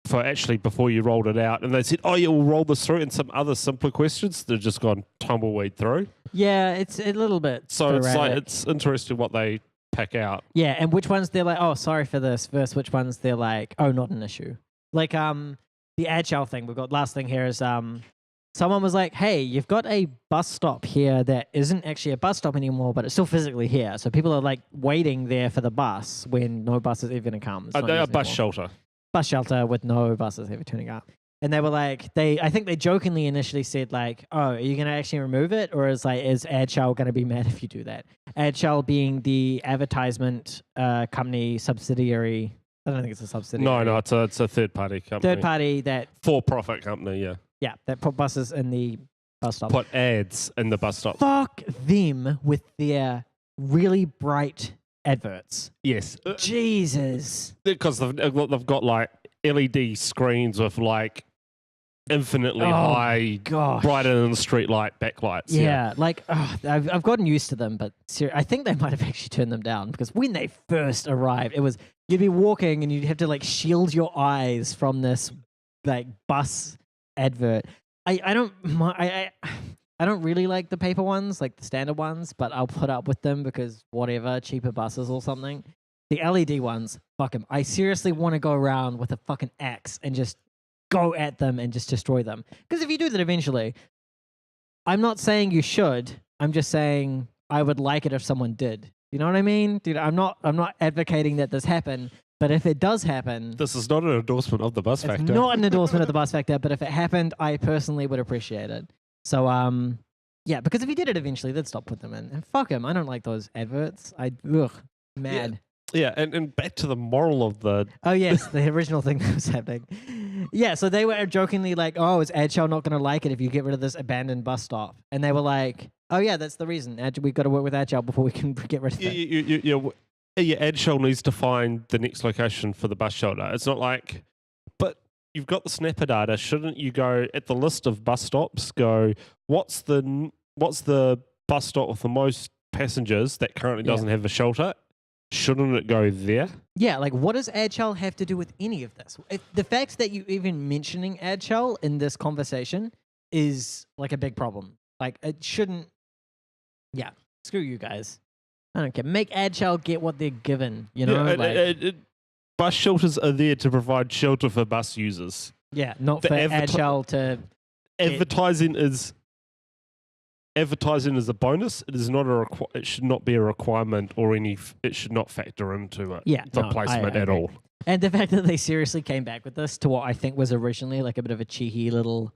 for actually before you rolled it out? And they said, yeah, we'll roll this through, and some other simpler questions they've just gone tumbleweed through. Yeah, it's a little bit so sporadic. it's interesting what they pack out. Yeah, and which ones they're like, oh, sorry for this, versus which ones they're like, oh, not an issue. Like the agile thing, we've got last thing here is someone was like, hey, you've got a bus stop here that isn't actually a bus stop anymore, but it's still physically here. So people are like waiting there for the bus when no bus is even going to come. A bus shelter. Bus shelter with no buses ever turning up. And they were like, I think they jokingly initially said like, oh, are you going to actually remove it? Or is AdShell going to be mad if you do that? AdShell being the advertisement company subsidiary. I don't think it's a subsidiary. No, it's a third party company. Third party that... For-profit company, yeah. Yeah, that put buses in the bus stop. Put ads in the bus stop. Fuck them with their really bright adverts. Yes. Jesus. Because they've got like LED screens with like infinitely high, brighter than the street light backlights. Yeah, like I've gotten used to them, but I think they might have actually turned them down because when they first arrived, it was you'd be walking and you'd have to like shield your eyes from this like bus advert. I don't really like the paper ones, like the standard ones, but I'll put up with them because whatever, cheaper buses or something. The LED ones, fuck them. I seriously want to go around with a fucking axe and just go at them and just destroy them. Because if you do that eventually, I'm not saying you should. I'm just saying I would like it if someone did. You know what I mean? Dude, I'm not advocating that this happen, But if it does happen, This is not an endorsement of the bus it's factor. not an endorsement of the bus factor, but if it happened, I personally would appreciate it. So, yeah, because if he did it eventually, they'd stop putting them in. And fuck him. I don't like those adverts. Mad. Yeah, and back to the moral of the... Oh, yes, the original thing that was happening. Yeah, so they were jokingly like, oh, is Adshell not going to like it if you get rid of this abandoned bus stop? And they were like, oh, yeah, that's the reason. We've got to work with Adshell before we can get rid of it. Yeah, Adshell needs to find the next location for the bus shelter. It's not like... But you've got the snapper data. Shouldn't you go at the list of bus stops, go, what's the bus stop with the most passengers that currently doesn't have a shelter? Shouldn't it go there? Yeah, like what does Adshell have to do with any of this? The fact that you even mentioning Adshell in this conversation is like a big problem. Like it shouldn't. Yeah, screw you guys. I don't care. Make Adshell get what they're given. You know, bus shelters are there to provide shelter for bus users. Yeah, not for Adshell to. Advertising is a bonus. It is not it should not be a requirement or it should not factor into it. Yeah, the placement at all. And the fact that they seriously came back with this to what I think was originally like a bit of a cheeky little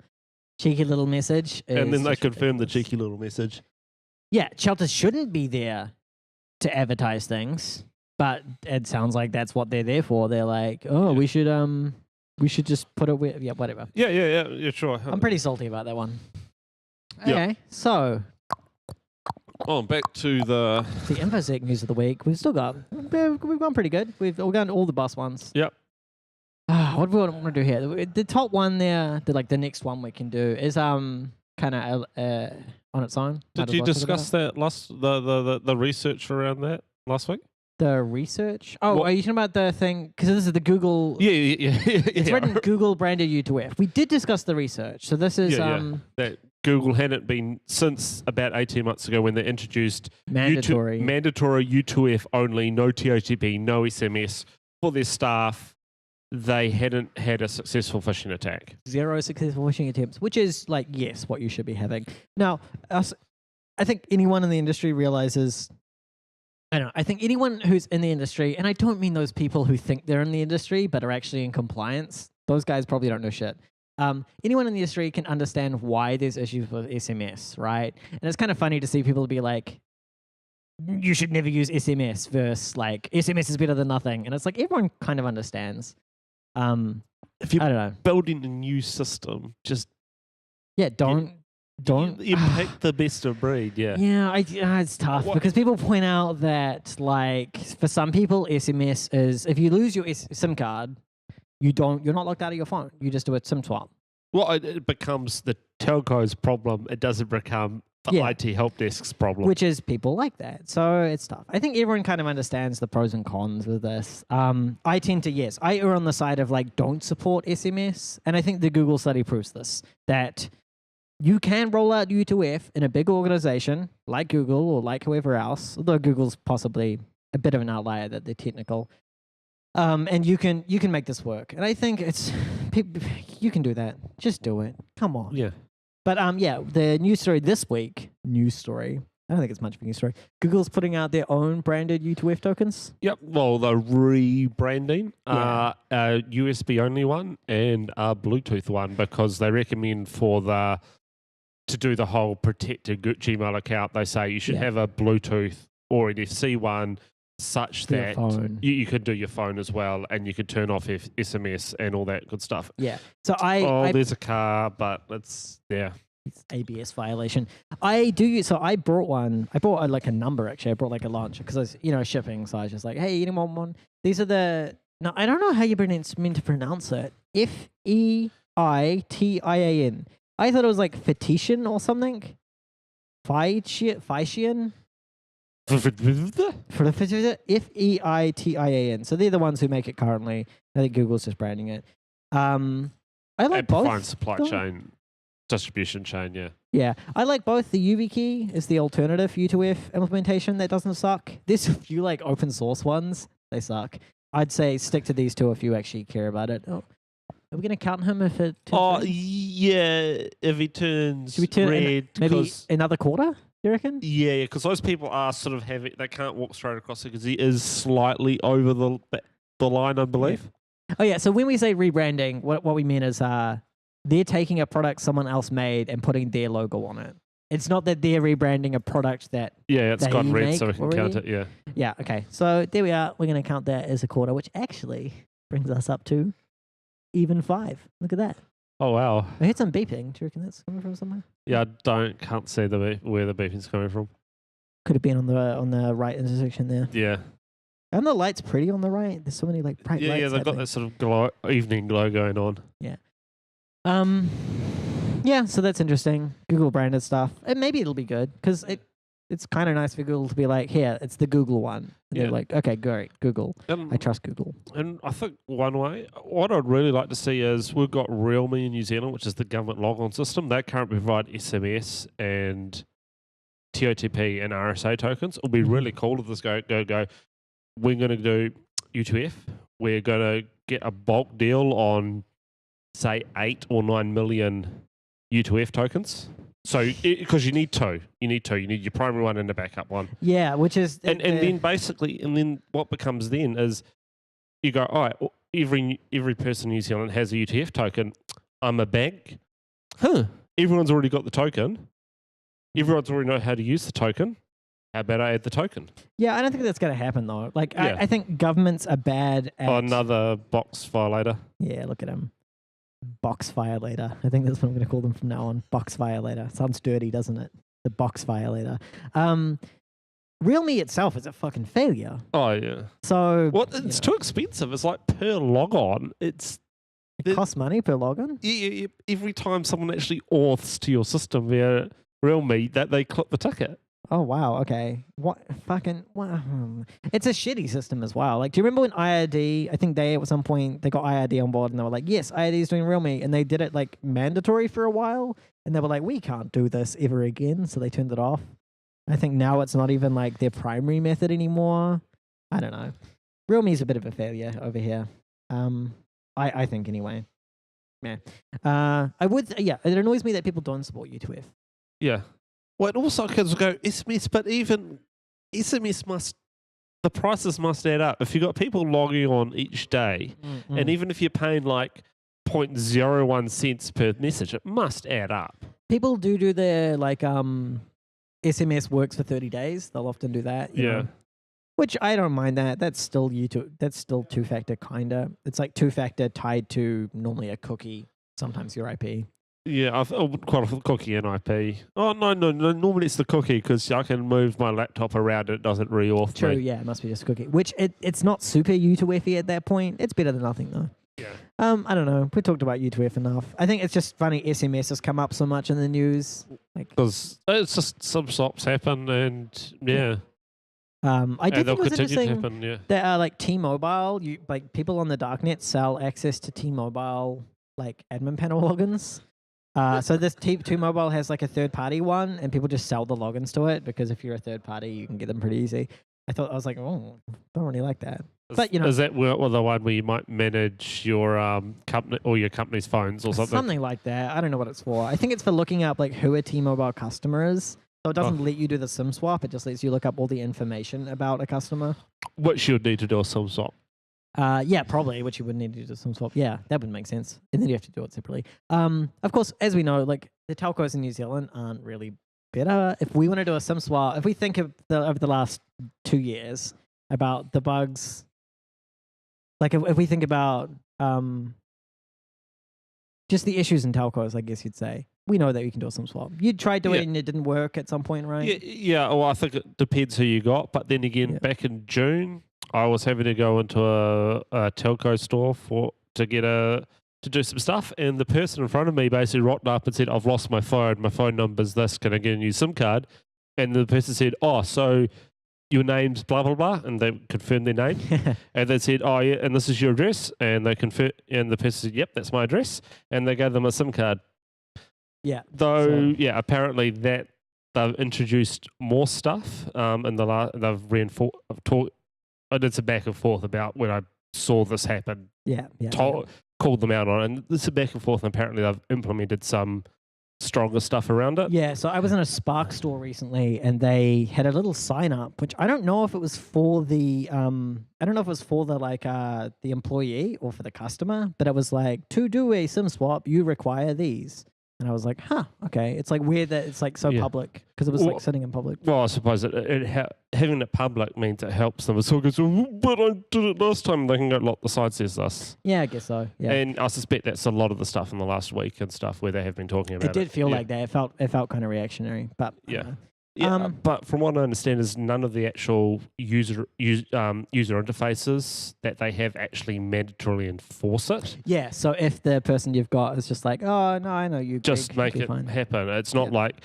message. And then they confirmed the cheeky little message. Yeah, shelters shouldn't be there to advertise things, but it sounds like that's what they're there for. They're like, oh, we should just put it with, yeah, whatever. Yeah, sure. I'm pretty salty about that one. Yep. Okay, so back to the InfoSec news of the week. We've gone pretty good. We've gone all the bus ones. Yep. What do we want to do here? The top one there, the next one we can do is kind of on its own. Did you discuss that the research around that last week? The research? Oh, are you talking about the thing? Because this is the Google. Yeah. It's written Google branded U2F. We did discuss the research. So this is that Google hadn't been since about 18 months ago when they introduced mandatory U2F only, no TOTP, no SMS for their staff. They hadn't had a successful phishing attack. 0 successful phishing attempts, which is yes, what you should be having. Now, I think anyone in the industry realizes. I think anyone who's in the industry, and I don't mean those people who think they're in the industry but are actually in compliance. Those guys probably don't know shit. Anyone in the industry can understand why there's issues with SMS, right? And it's kind of funny to see people be like, you should never use SMS versus SMS is better than nothing. And it's like everyone kind of understands. If you're I don't know. building a new system, just don't you pick the best of breed. Yeah, it's tough because people point out that for some people SMS is if you lose your SIM card, you're not locked out of your phone. You just do a SIM swap. Well, it becomes the telco's problem. It doesn't become the IT help desk's problem. Which is people like that. So it's tough. I think everyone kind of understands the pros and cons with this. I tend to, I err on the side of don't support SMS. And I think the Google study proves this, that you can roll out U2F in a big organization like Google or like whoever else, although Google's possibly a bit of an outlier that they're technical. And you can make this work. And I think you can do that. Just do it. Come on. Yeah. But the news story this week, I don't think it's much of a news story. Google's putting out their own branded U2F tokens. Yep. Well, the rebranding, a USB only one and a Bluetooth one, because they recommend to do the whole protected Gmail account, they say you should have a Bluetooth or NFC one such that you could do your phone as well, and you could turn off SMS and all that good stuff. Yeah. So there's a car, but it's ABS violation. I brought one. I brought a number actually. I brought a launcher because I was shipping. So I was just like, hey, anyone want one? These are no, I don't know how meant to pronounce it. FEITIAN. I thought it was Fetitian or something. Feitian. FEITIAN. So they're the ones who make it currently. I think Google's just branding it. I like both. Fine supply chain, distribution chain, yeah. Yeah, I like both. The YubiKey is the alternative U2F implementation that doesn't suck. There's a few open source ones. They suck. I'd say stick to these two if you actually care about it. Oh, are we going to count him if it turns red? Yeah, if he turns red. Maybe another quarter? You reckon? Yeah, because those people are sort of they can't walk straight across it because he is slightly over the the line, I believe. Oh yeah. So when we say rebranding, what we mean is they're taking a product someone else made and putting their logo on it. It's not that they're rebranding a product that it's got red, make so we can already. count it. Yeah. Yeah. Okay. So there we are. We're going to count that as a quarter, which actually brings us up to even 5. Look at that. Oh wow. I heard some beeping. Do you reckon that's coming from somewhere? Yeah, can't see where the beeping's coming from. Could have been on the right intersection there. Yeah. And the light's pretty on the right. There's so many like bright lights. Yeah, they've got that sort of evening glow going on. Yeah. Yeah, so that's interesting. Google branded stuff. And maybe it'll be good because it's kind of nice for Google to be like, here, it's the Google one. And they're like, okay, great, Google. I trust Google. And I think one way, what I'd really like to see is we've got Realme in New Zealand, which is the government log-on system. They currently provide SMS and TOTP and RSA tokens. It'll be really cool if this go. We're going to do U2F. We're going to get a bulk deal on, say, 8 or 9 million U2F tokens. So, because you need two. You need your primary one and a backup one. Yeah, which is... And then what becomes then is you go, all right, every person in New Zealand has a UTF token. I'm a bank. Everyone's already got the token. Everyone's already know how to use the token. How about I add the token? Yeah, I don't think that's going to happen, though. Like, I think governments are bad at... another box violator. Yeah, look at him. Box violator. I think that's what I'm going to call them from now on. Box violator. Sounds dirty, doesn't it? The box violator. Realme itself is a fucking failure. Oh, yeah. So... It's too expensive. It's like per log-on. It costs money per log-on? Yeah, every time someone actually auths to your system via Realme, that they clip the ticket. Oh, wow. Okay. What fucking... Wow. It's a shitty system as well. Like, do you remember when IRD, I think at some point, they got IRD on board and they were like, yes, IRD is doing Realme. And they did it like mandatory for a while. And they were like, we can't do this ever again. So they turned it off. I think now it's not even like their primary method anymore. I don't know. Realme is a bit of a failure over here. I think anyway. Yeah. It annoys me that people don't support U2F. Yeah. Well, it also could go SMS, but even SMS the prices must add up. If you've got people logging on each day, and even if you're paying like 0.01 cents per message, it must add up. People do their like SMS works for 30 days. They'll often do that. You know? Which I don't mind that. That's still YouTube. That's still two-factor kinda. It's like two-factor tied to normally a cookie, sometimes your IP. Yeah, I would quite often cookie and IP. Oh, no. Normally it's the cookie because I can move my laptop around and it doesn't re-auth True, me. Yeah, it must be just a cookie. Which it's not super U2F-y at that point. It's better than nothing, though. Yeah. I don't know. We talked about U2F enough. I think it's just funny SMS has come up so much in the news. Because it's just some swaps happen and, yeah. I did think it was interesting happen, that like T-Mobile, like people on the darknet sell access to T-Mobile like admin panel logins. So this T-Mobile has like a third-party one, and people just sell the logins to it because if you're a third party, you can get them pretty easy. I was like, oh, don't really like that. But is that the one where you might manage your company or your company's phones or something? Something like that. I don't know what it's for. I think it's for looking up like who a T-Mobile customer is. So it doesn't let you do the SIM swap. It just lets you look up all the information about a customer. Which you would need to do a SIM swap. Yeah, probably, which you would need to do some swap. Yeah, that would make sense. And then you have to do it separately. Of course, as we know, like the telcos in New Zealand aren't really better. If we want to do a SIM swap, if we think of over the last 2 years about the bugs, like if we think about just the issues in telcos, I guess you'd say, we know that we can do a SIM swap. You tried doing it and it didn't work at some point, right? Yeah. Well, I think it depends who you got. But then again, back in June, I was having to go into a telco store to do some stuff, and the person in front of me basically rocked up and said, "I've lost my phone. My phone number's this. Can I get a new SIM card?" And the person said, "Oh, so your name's blah blah blah," and they confirmed their name, and they said, "Oh yeah, and this is your address," and they confirmed, and the person said, "Yep, that's my address," and they gave them a SIM card. Yeah. Apparently that they've introduced more stuff, and they've reinforced. I did some back and forth about when I saw this happen. Yeah. Called them out on it. And this is back and forth, and apparently they've implemented some stronger stuff around it. Yeah, so I was in a Spark store recently, and they had a little sign up, which I don't know if it was for the the employee or for the customer, but it was like, to do a SIM swap, you require these. And I was like, huh, okay. It's like weird that it's like so public, because it was like sitting in public. Well, I suppose having it public means it helps them. So goes, but I did it last time. They can go, look, the site says this. Yeah, I guess so. Yeah. And I suspect that's a lot of the stuff in the last week and stuff where they have been talking about it. It did feel like that. It felt kind of reactionary, but yeah. Yeah, but from what I understand is none of the actual user interfaces that they have actually mandatorily enforce it. Yeah, so if the person you've got is just like, oh no, I know you, just make it happen. It's not like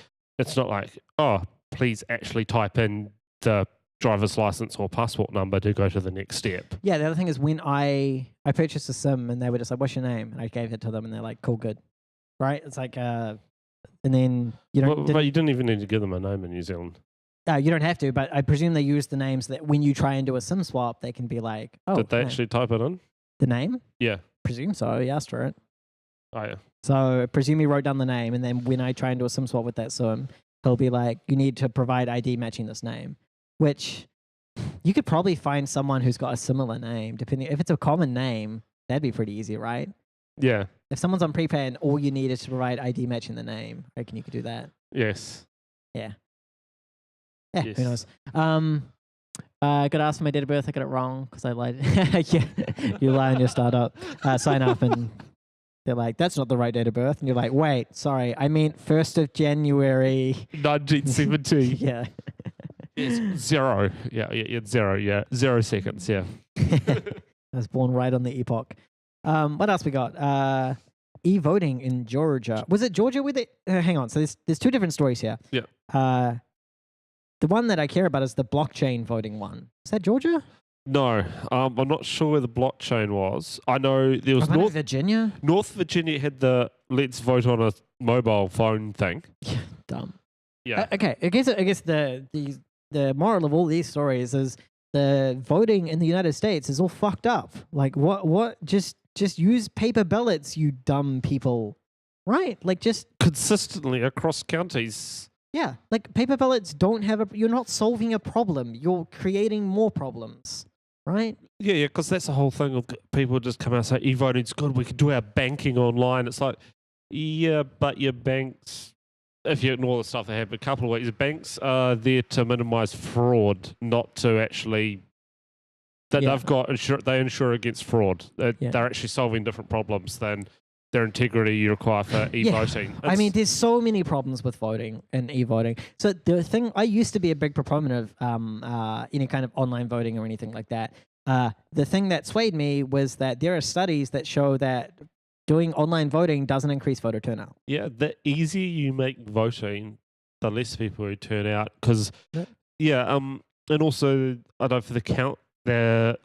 oh, please actually type in the driver's license or passport number to go to the next step. Yeah, the other thing is when I purchased a SIM and they were just like, what's your name? And I gave it to them and they're like, cool, good. Right? It's like and then you don't. But you didn't even need to give them a name in New Zealand. You don't have to, but I presume they use the names that when you try and do a SIM swap, they can be like, oh. Did they actually type it in? The name? Yeah. Presume so. He asked for it. Oh, yeah. So I presume he wrote down the name, and then when I try and do a SIM swap with that SIM, he'll be like, you need to provide ID matching this name, which you could probably find someone who's got a similar name, depending. If it's a common name, that'd be pretty easy, right? Yeah. If someone's on prepaid and all you need is to provide ID matching the name, I reckon you could do that. Yes. Yeah. Yeah, yes. Who knows? I got asked for my date of birth. I got it wrong because I lied. Yeah, you lie on your startup. Sign up and they're like, that's not the right date of birth. And you're like, wait, sorry, I meant 1st of January. 1970. Yeah. It's 0. Yeah, it's 0. Yeah, 0 seconds. Yeah. I was born right on the epoch. What else we got? E-voting in Georgia. Was it Georgia with it? Hang on. So there's two different stories here. Yeah. The one that I care about is the blockchain voting one. Is that Georgia? No. I'm not sure where the blockchain was. I know there was North Virginia. North Virginia had the let's vote on a mobile phone thing. Yeah, dumb. Yeah. Okay. I guess the moral of all these stories is the voting in the United States is all fucked up. Like what just use paper ballots, you dumb people. Right? Like just consistently across counties. Yeah, like paper ballots don't have you're not solving a problem. You're creating more problems, right? Yeah, because that's the whole thing of people just come out and say, e-voting's good, we can do our banking online. It's like, yeah, but your banks, if you ignore the stuff they have, a couple of ways, banks are there to minimize fraud, not to actually, they've got, they insure against fraud. They're actually solving different problems than their integrity you require for e-voting. Yeah. I mean, there's so many problems with voting and e-voting. So the thing, I used to be a big proponent of any kind of online voting or anything like that. The thing that swayed me was that there are studies that show that doing online voting doesn't increase voter turnout. Yeah, the easier you make voting, the less people who turn out. Because, and also, I know for the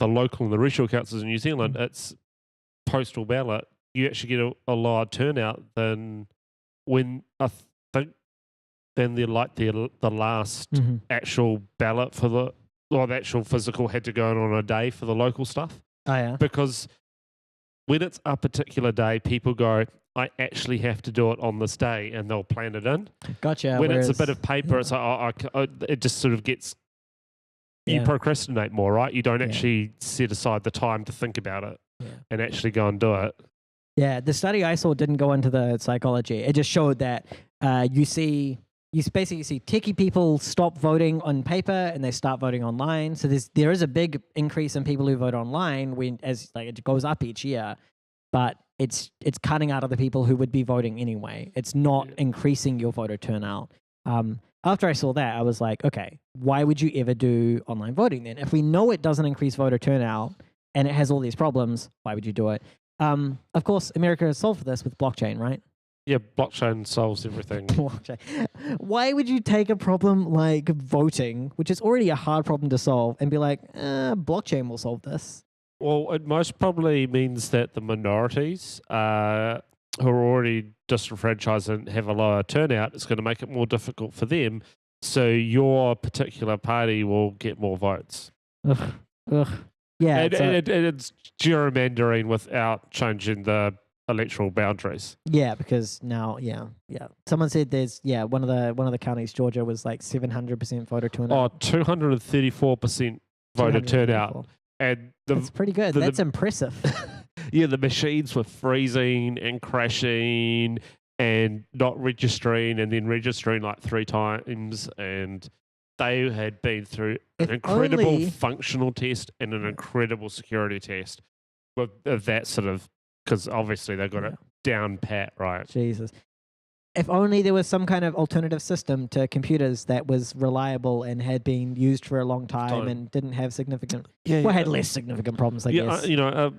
local and the regional councils in New Zealand, it's postal ballot. You actually get a lower turnout than when I think the last actual ballot for the actual physical had to go on a day for the local stuff. Oh yeah, because when it's a particular day, people go, I actually have to do it on this day, and they'll plan it in. Gotcha. When it's a bit of paper, it's like it just sort of gets. You procrastinate more, right? You don't actually set aside the time to think about it and actually go and do it. Yeah, the study I saw didn't go into the psychology. It just showed that you basically see techie people stop voting on paper and they start voting online. So there is a big increase in people who vote online as it goes up each year, but it's cutting out other people who would be voting anyway. It's not increasing your voter turnout. After I saw that, I was like, okay, why would you ever do online voting then? If we know it doesn't increase voter turnout and it has all these problems, why would you do it? Of course, America has solved this with blockchain, right? Yeah, blockchain solves everything. Blockchain. Why would you take a problem like voting, which is already a hard problem to solve, and be like, blockchain will solve this? Well, it most probably means that the minorities who are already disenfranchised and have a lower turnout, it's going to make it more difficult for them. So your particular party will get more votes. Ugh. Yeah, and it's gerrymandering without changing the electoral boundaries. Yeah, because now, yeah. Someone said there's one of the counties, Georgia, was like 700% voter turnout. 234% voter turnout, and that's pretty good. That's impressive. Yeah, the machines were freezing and crashing and not registering, and then registering like 3 times, and they had been through an incredible functional test and an incredible security test with that sort of, because obviously they got it down pat, right? Jesus. If only there was some kind of alternative system to computers that was reliable and had been used for a long time and didn't have significant, had less significant problems, I guess. A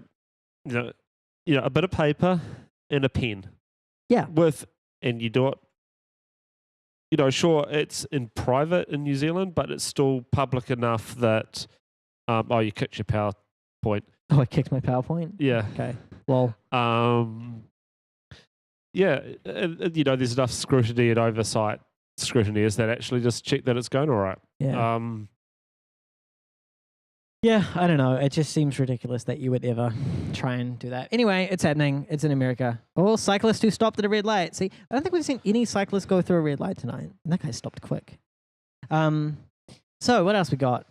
bit of paper and a pen. Yeah. And you do it. Sure, it's in private in New Zealand, but it's still public enough that, you kicked your PowerPoint. Oh, I kicked my PowerPoint? Yeah. Okay. Well. There's enough scrutiny and oversight scrutineers that actually just check that it's going all right. Yeah. I don't know. It just seems ridiculous that you would ever try and do that. Anyway, it's happening. It's in America. Oh, cyclists who stopped at a red light. See, I don't think we've seen any cyclists go through a red light tonight. And that guy stopped quick. So what else we got?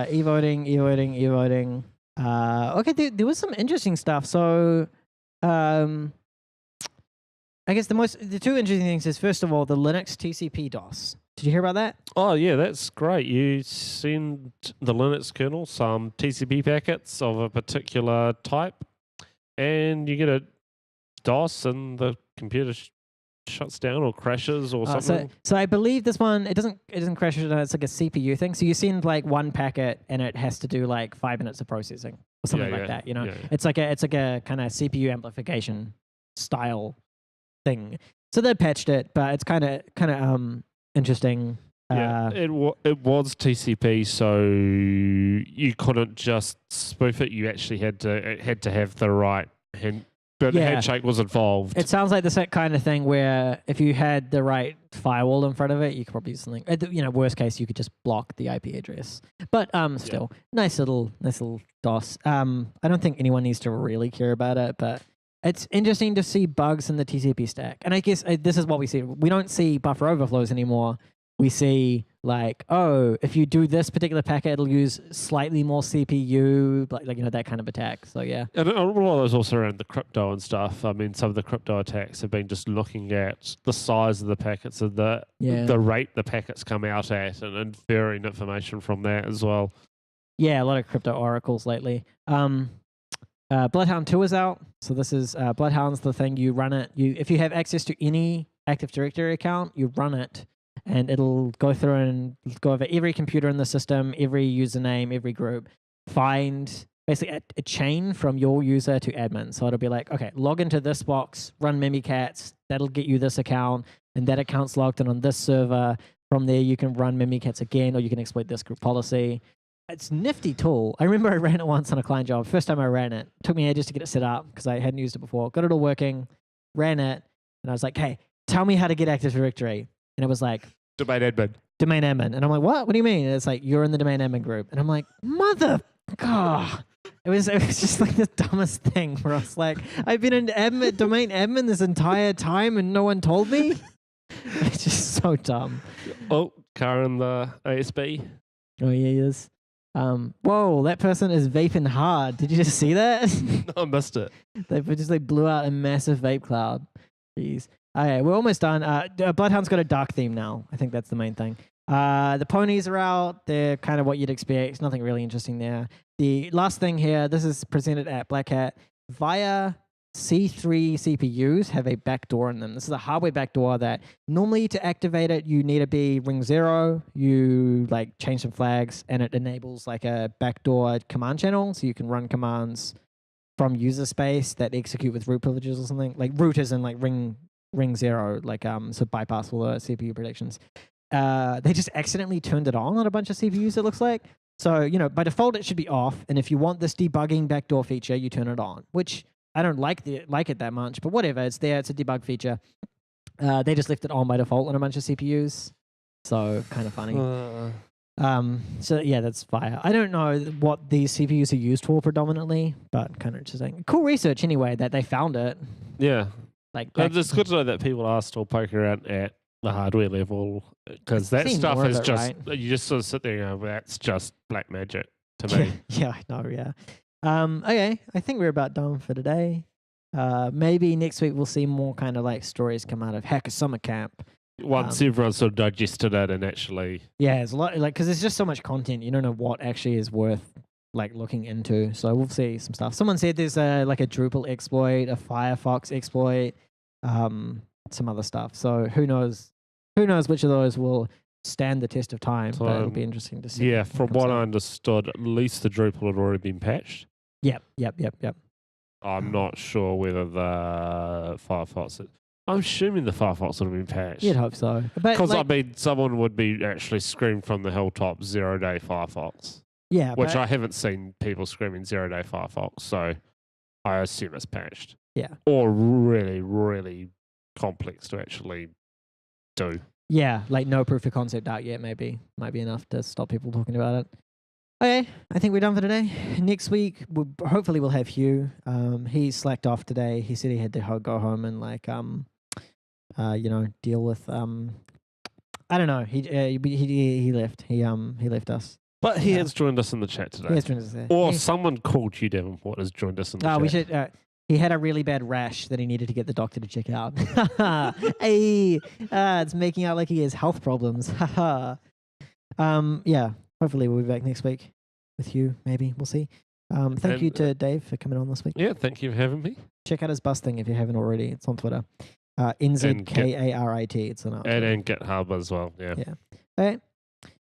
E-voting. Okay, there was some interesting stuff. So, I guess the 2 interesting things is, first of all, the Linux TCP DOS. Did you hear about that? Oh, yeah, that's great. You send the Linux kernel some TCP packets of a particular type, and you get a DOS, and the computer shuts down or crashes or something. So I believe this one, it doesn't crash. It's like a CPU thing. So you send like one packet, and it has to do like 5 minutes of processing or something like that. It's like a kind of CPU amplification style thing. So they patched it, but it's kind of interesting. It was TCP, so you couldn't just spoof it. You actually had to have the right handshake was involved. It sounds like the kind of thing where if you had the right firewall in front of it, you could probably do something. Worst case, you could just block the IP address. But still, nice little DOS. I don't think anyone needs to really care about it, but it's interesting to see bugs in the TCP stack. And I guess this is what we see. We don't see buffer overflows anymore. We see like, if you do this particular packet, it'll use slightly more CPU, that kind of attack. So yeah. And a lot of those also around the crypto and stuff. I mean, some of the crypto attacks have been just looking at the size of the packets and the rate the packets come out at, and inferring information from that as well. Yeah, a lot of crypto oracles lately. Bloodhound 2 is out. So this is Bloodhound's the thing. You run it. If you have access to any Active Directory account, you run it, and it'll go through and go over every computer in the system, every username, every group, find basically a chain from your user to admin. So it'll be like, okay, log into this box, run Mimikatz, that'll get you this account, and that account's logged in on this server. From there, you can run Mimikatz again, or you can exploit this group policy. It's a nifty tool. I remember I ran it once on a client job. First time I ran it. Took me ages to get it set up because I hadn't used it before. Got it all working, ran it, and I was like, hey, tell me how to get Active Directory. And it was like, Domain admin. And I'm like, what? What do you mean? And it's like, you're in the domain admin group. And I'm like, God. It was just like the dumbest thing where I was like, I've been in domain admin this entire time and no one told me. It's just so dumb. Oh, car in the ASB. Oh, yeah, he is. Whoa, that person is vaping hard. Did you just see that? No, I missed it. They just blew out a massive vape cloud. Jeez. Okay, we're almost done. Bloodhound's got a dark theme now. I think that's the main thing. The ponies are out. They're kind of what you'd expect. Nothing really interesting there. The last thing here, this is presented at Black Hat. Via C3 CPUs have a backdoor in them. This is a hardware backdoor that normally to activate it, you need to be ring 0. You change some flags, and it enables a backdoor command channel, so you can run commands from user space that execute with root privileges or something. Root is in ring 0, so bypass all the CPU predictions. They just accidentally turned it on a bunch of CPUs, it looks like. So, by default, it should be off. And if you want this debugging backdoor feature, you turn it on, which I don't like it that much, but whatever. It's there. It's a debug feature. They just left it on by default on a bunch of CPUs. So kind of funny. So yeah, that's fire. I don't know what these CPUs are used for predominantly, but kind of interesting. Cool research anyway that they found it. Yeah. Like it's good to know that people are still poking around at the hardware level because that seen stuff more of is it, just right? you just sort of sit there and go, that's just black magic to me. Yeah, I know. Yeah. Okay, I think we're about done for today. Maybe next week we'll see more kind of like stories come out of Hacker Summer Camp. Once everyone's sort of digested it and actually, yeah, it's a lot like because there's just so much content, you don't know what actually is worth like looking into. So we'll see some stuff. Someone said there's like a Drupal exploit, a Firefox exploit, some other stuff. So who knows? Who knows which of those will stand the test of time? But it'll be interesting to see. Yeah, from what I understood, at least the Drupal had already been patched. Yep. I'm not sure whether the Firefox. I'm assuming the Firefox would have been patched. You'd hope so. Because like, I mean, someone would be actually screaming from the hilltop 0-day Firefox. Yeah. Which I haven't seen people screaming 0-day Firefox, so I assume it's patched. Yeah. Or really, really complex to actually do. Yeah, like no proof of concept out yet, maybe. Might be enough to stop people talking about it. Okay, I think we're done for today. Next week, hopefully we'll have Hugh. He slacked off today. He said he had to go home and like, deal with I don't know. He left. He left us. But he has joined us in the chat today. He has joined us there. Or someone called Hugh Davenport has joined us in the chat. We should. He had a really bad rash that he needed to get the doctor to check out. Hey, it's making out like he has health problems. Yeah. Hopefully we'll be back next week with Hugh. Maybe we'll see. Thank you to Dave for coming on this week. Yeah, thank you for having me. Check out his bus thing if you haven't already. It's on Twitter. NZKARIT. It's on and GitHub as well. Yeah. Okay.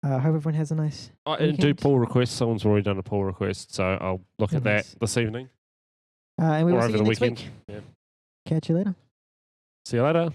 Hope everyone has a nice. And do pull requests. Someone's already done a pull request, so I'll look at that this evening. And we will see over you the next weekend. week. Yeah. Catch you later. See you later.